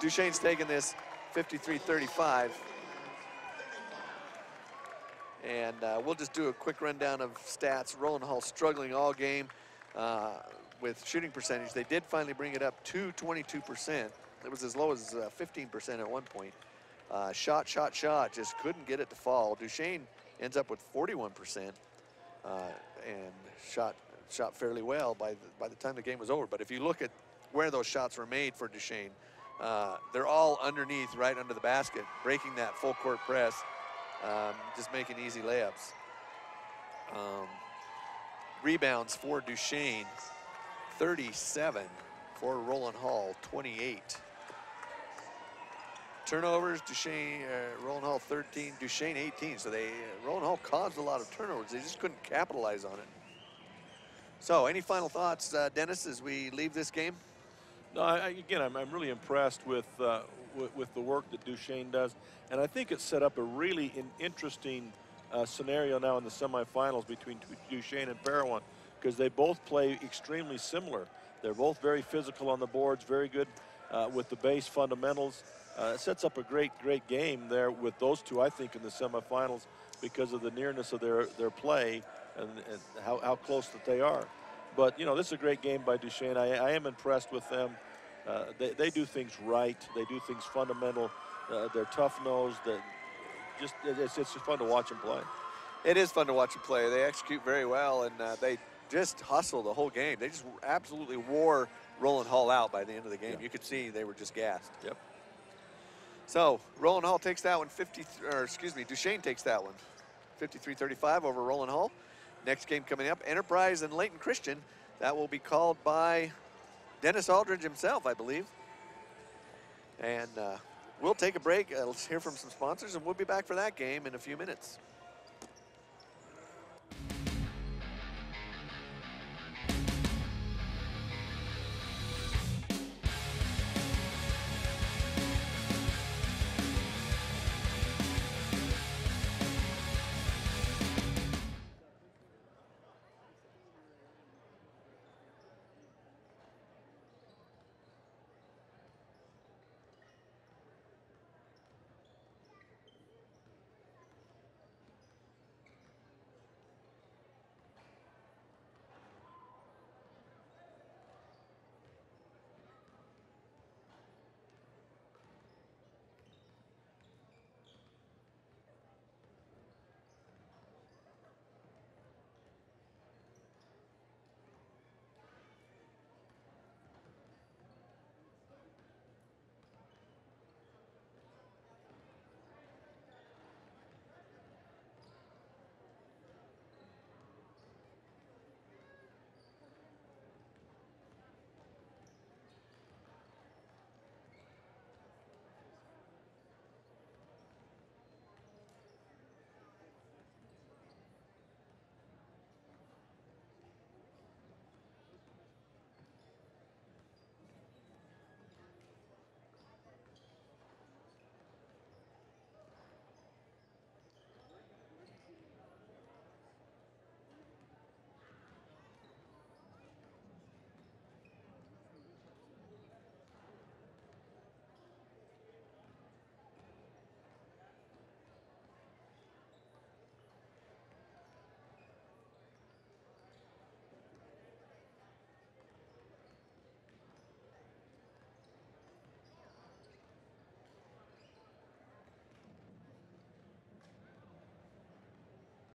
Duchesne's taking this 53-35. And we'll just do a quick rundown of stats. Rowland Hall struggling all game with shooting percentage. They did finally bring it up to 22%. It was as low as 15% at one point. Shot, just couldn't get it to fall. Duchesne ends up with 41% and shot fairly well by the time the game was over. But if you look at where those shots were made for Duchesne, they're all underneath, right under the basket, breaking that full court press, just making easy layups. Rebounds for Duchesne, 37. For Rowland Hall, 28. Turnovers, Duchesne, Rowland Hall 13, Duchesne 18. So Rowland Hall caused a lot of turnovers. They just couldn't capitalize on it. So any final thoughts, Dennis, as we leave this game? No, again, I'm really impressed with the work that Duchesne does. And I think it's set up a really interesting scenario now in the semifinals between Duchesne and Parowan, because they both play extremely similar. They're both very physical on the boards, very good with the base fundamentals. It sets up a great game there with those two, I think, in the semifinals because of the nearness of their play and how close that they are. But, you know, this is a great game by Duchesne. I am impressed with them. They do things right. They do things fundamental. They're tough-nosed. It's just fun to watch them play. It is fun to watch them play. They execute very well, and they just hustle the whole game. They just absolutely wore Rowland Hall out by the end of the game. Yeah. You could see they were just gassed. Yep. So Rowland Hall takes that one, Duchesne takes that one, 53-35 over Rowland Hall. Next game coming up, Enterprise and Layton Christian. That will be called by Dennis Aldridge himself, I believe. And we'll take a break. Let's hear from some sponsors, and we'll be back for that game in a few minutes.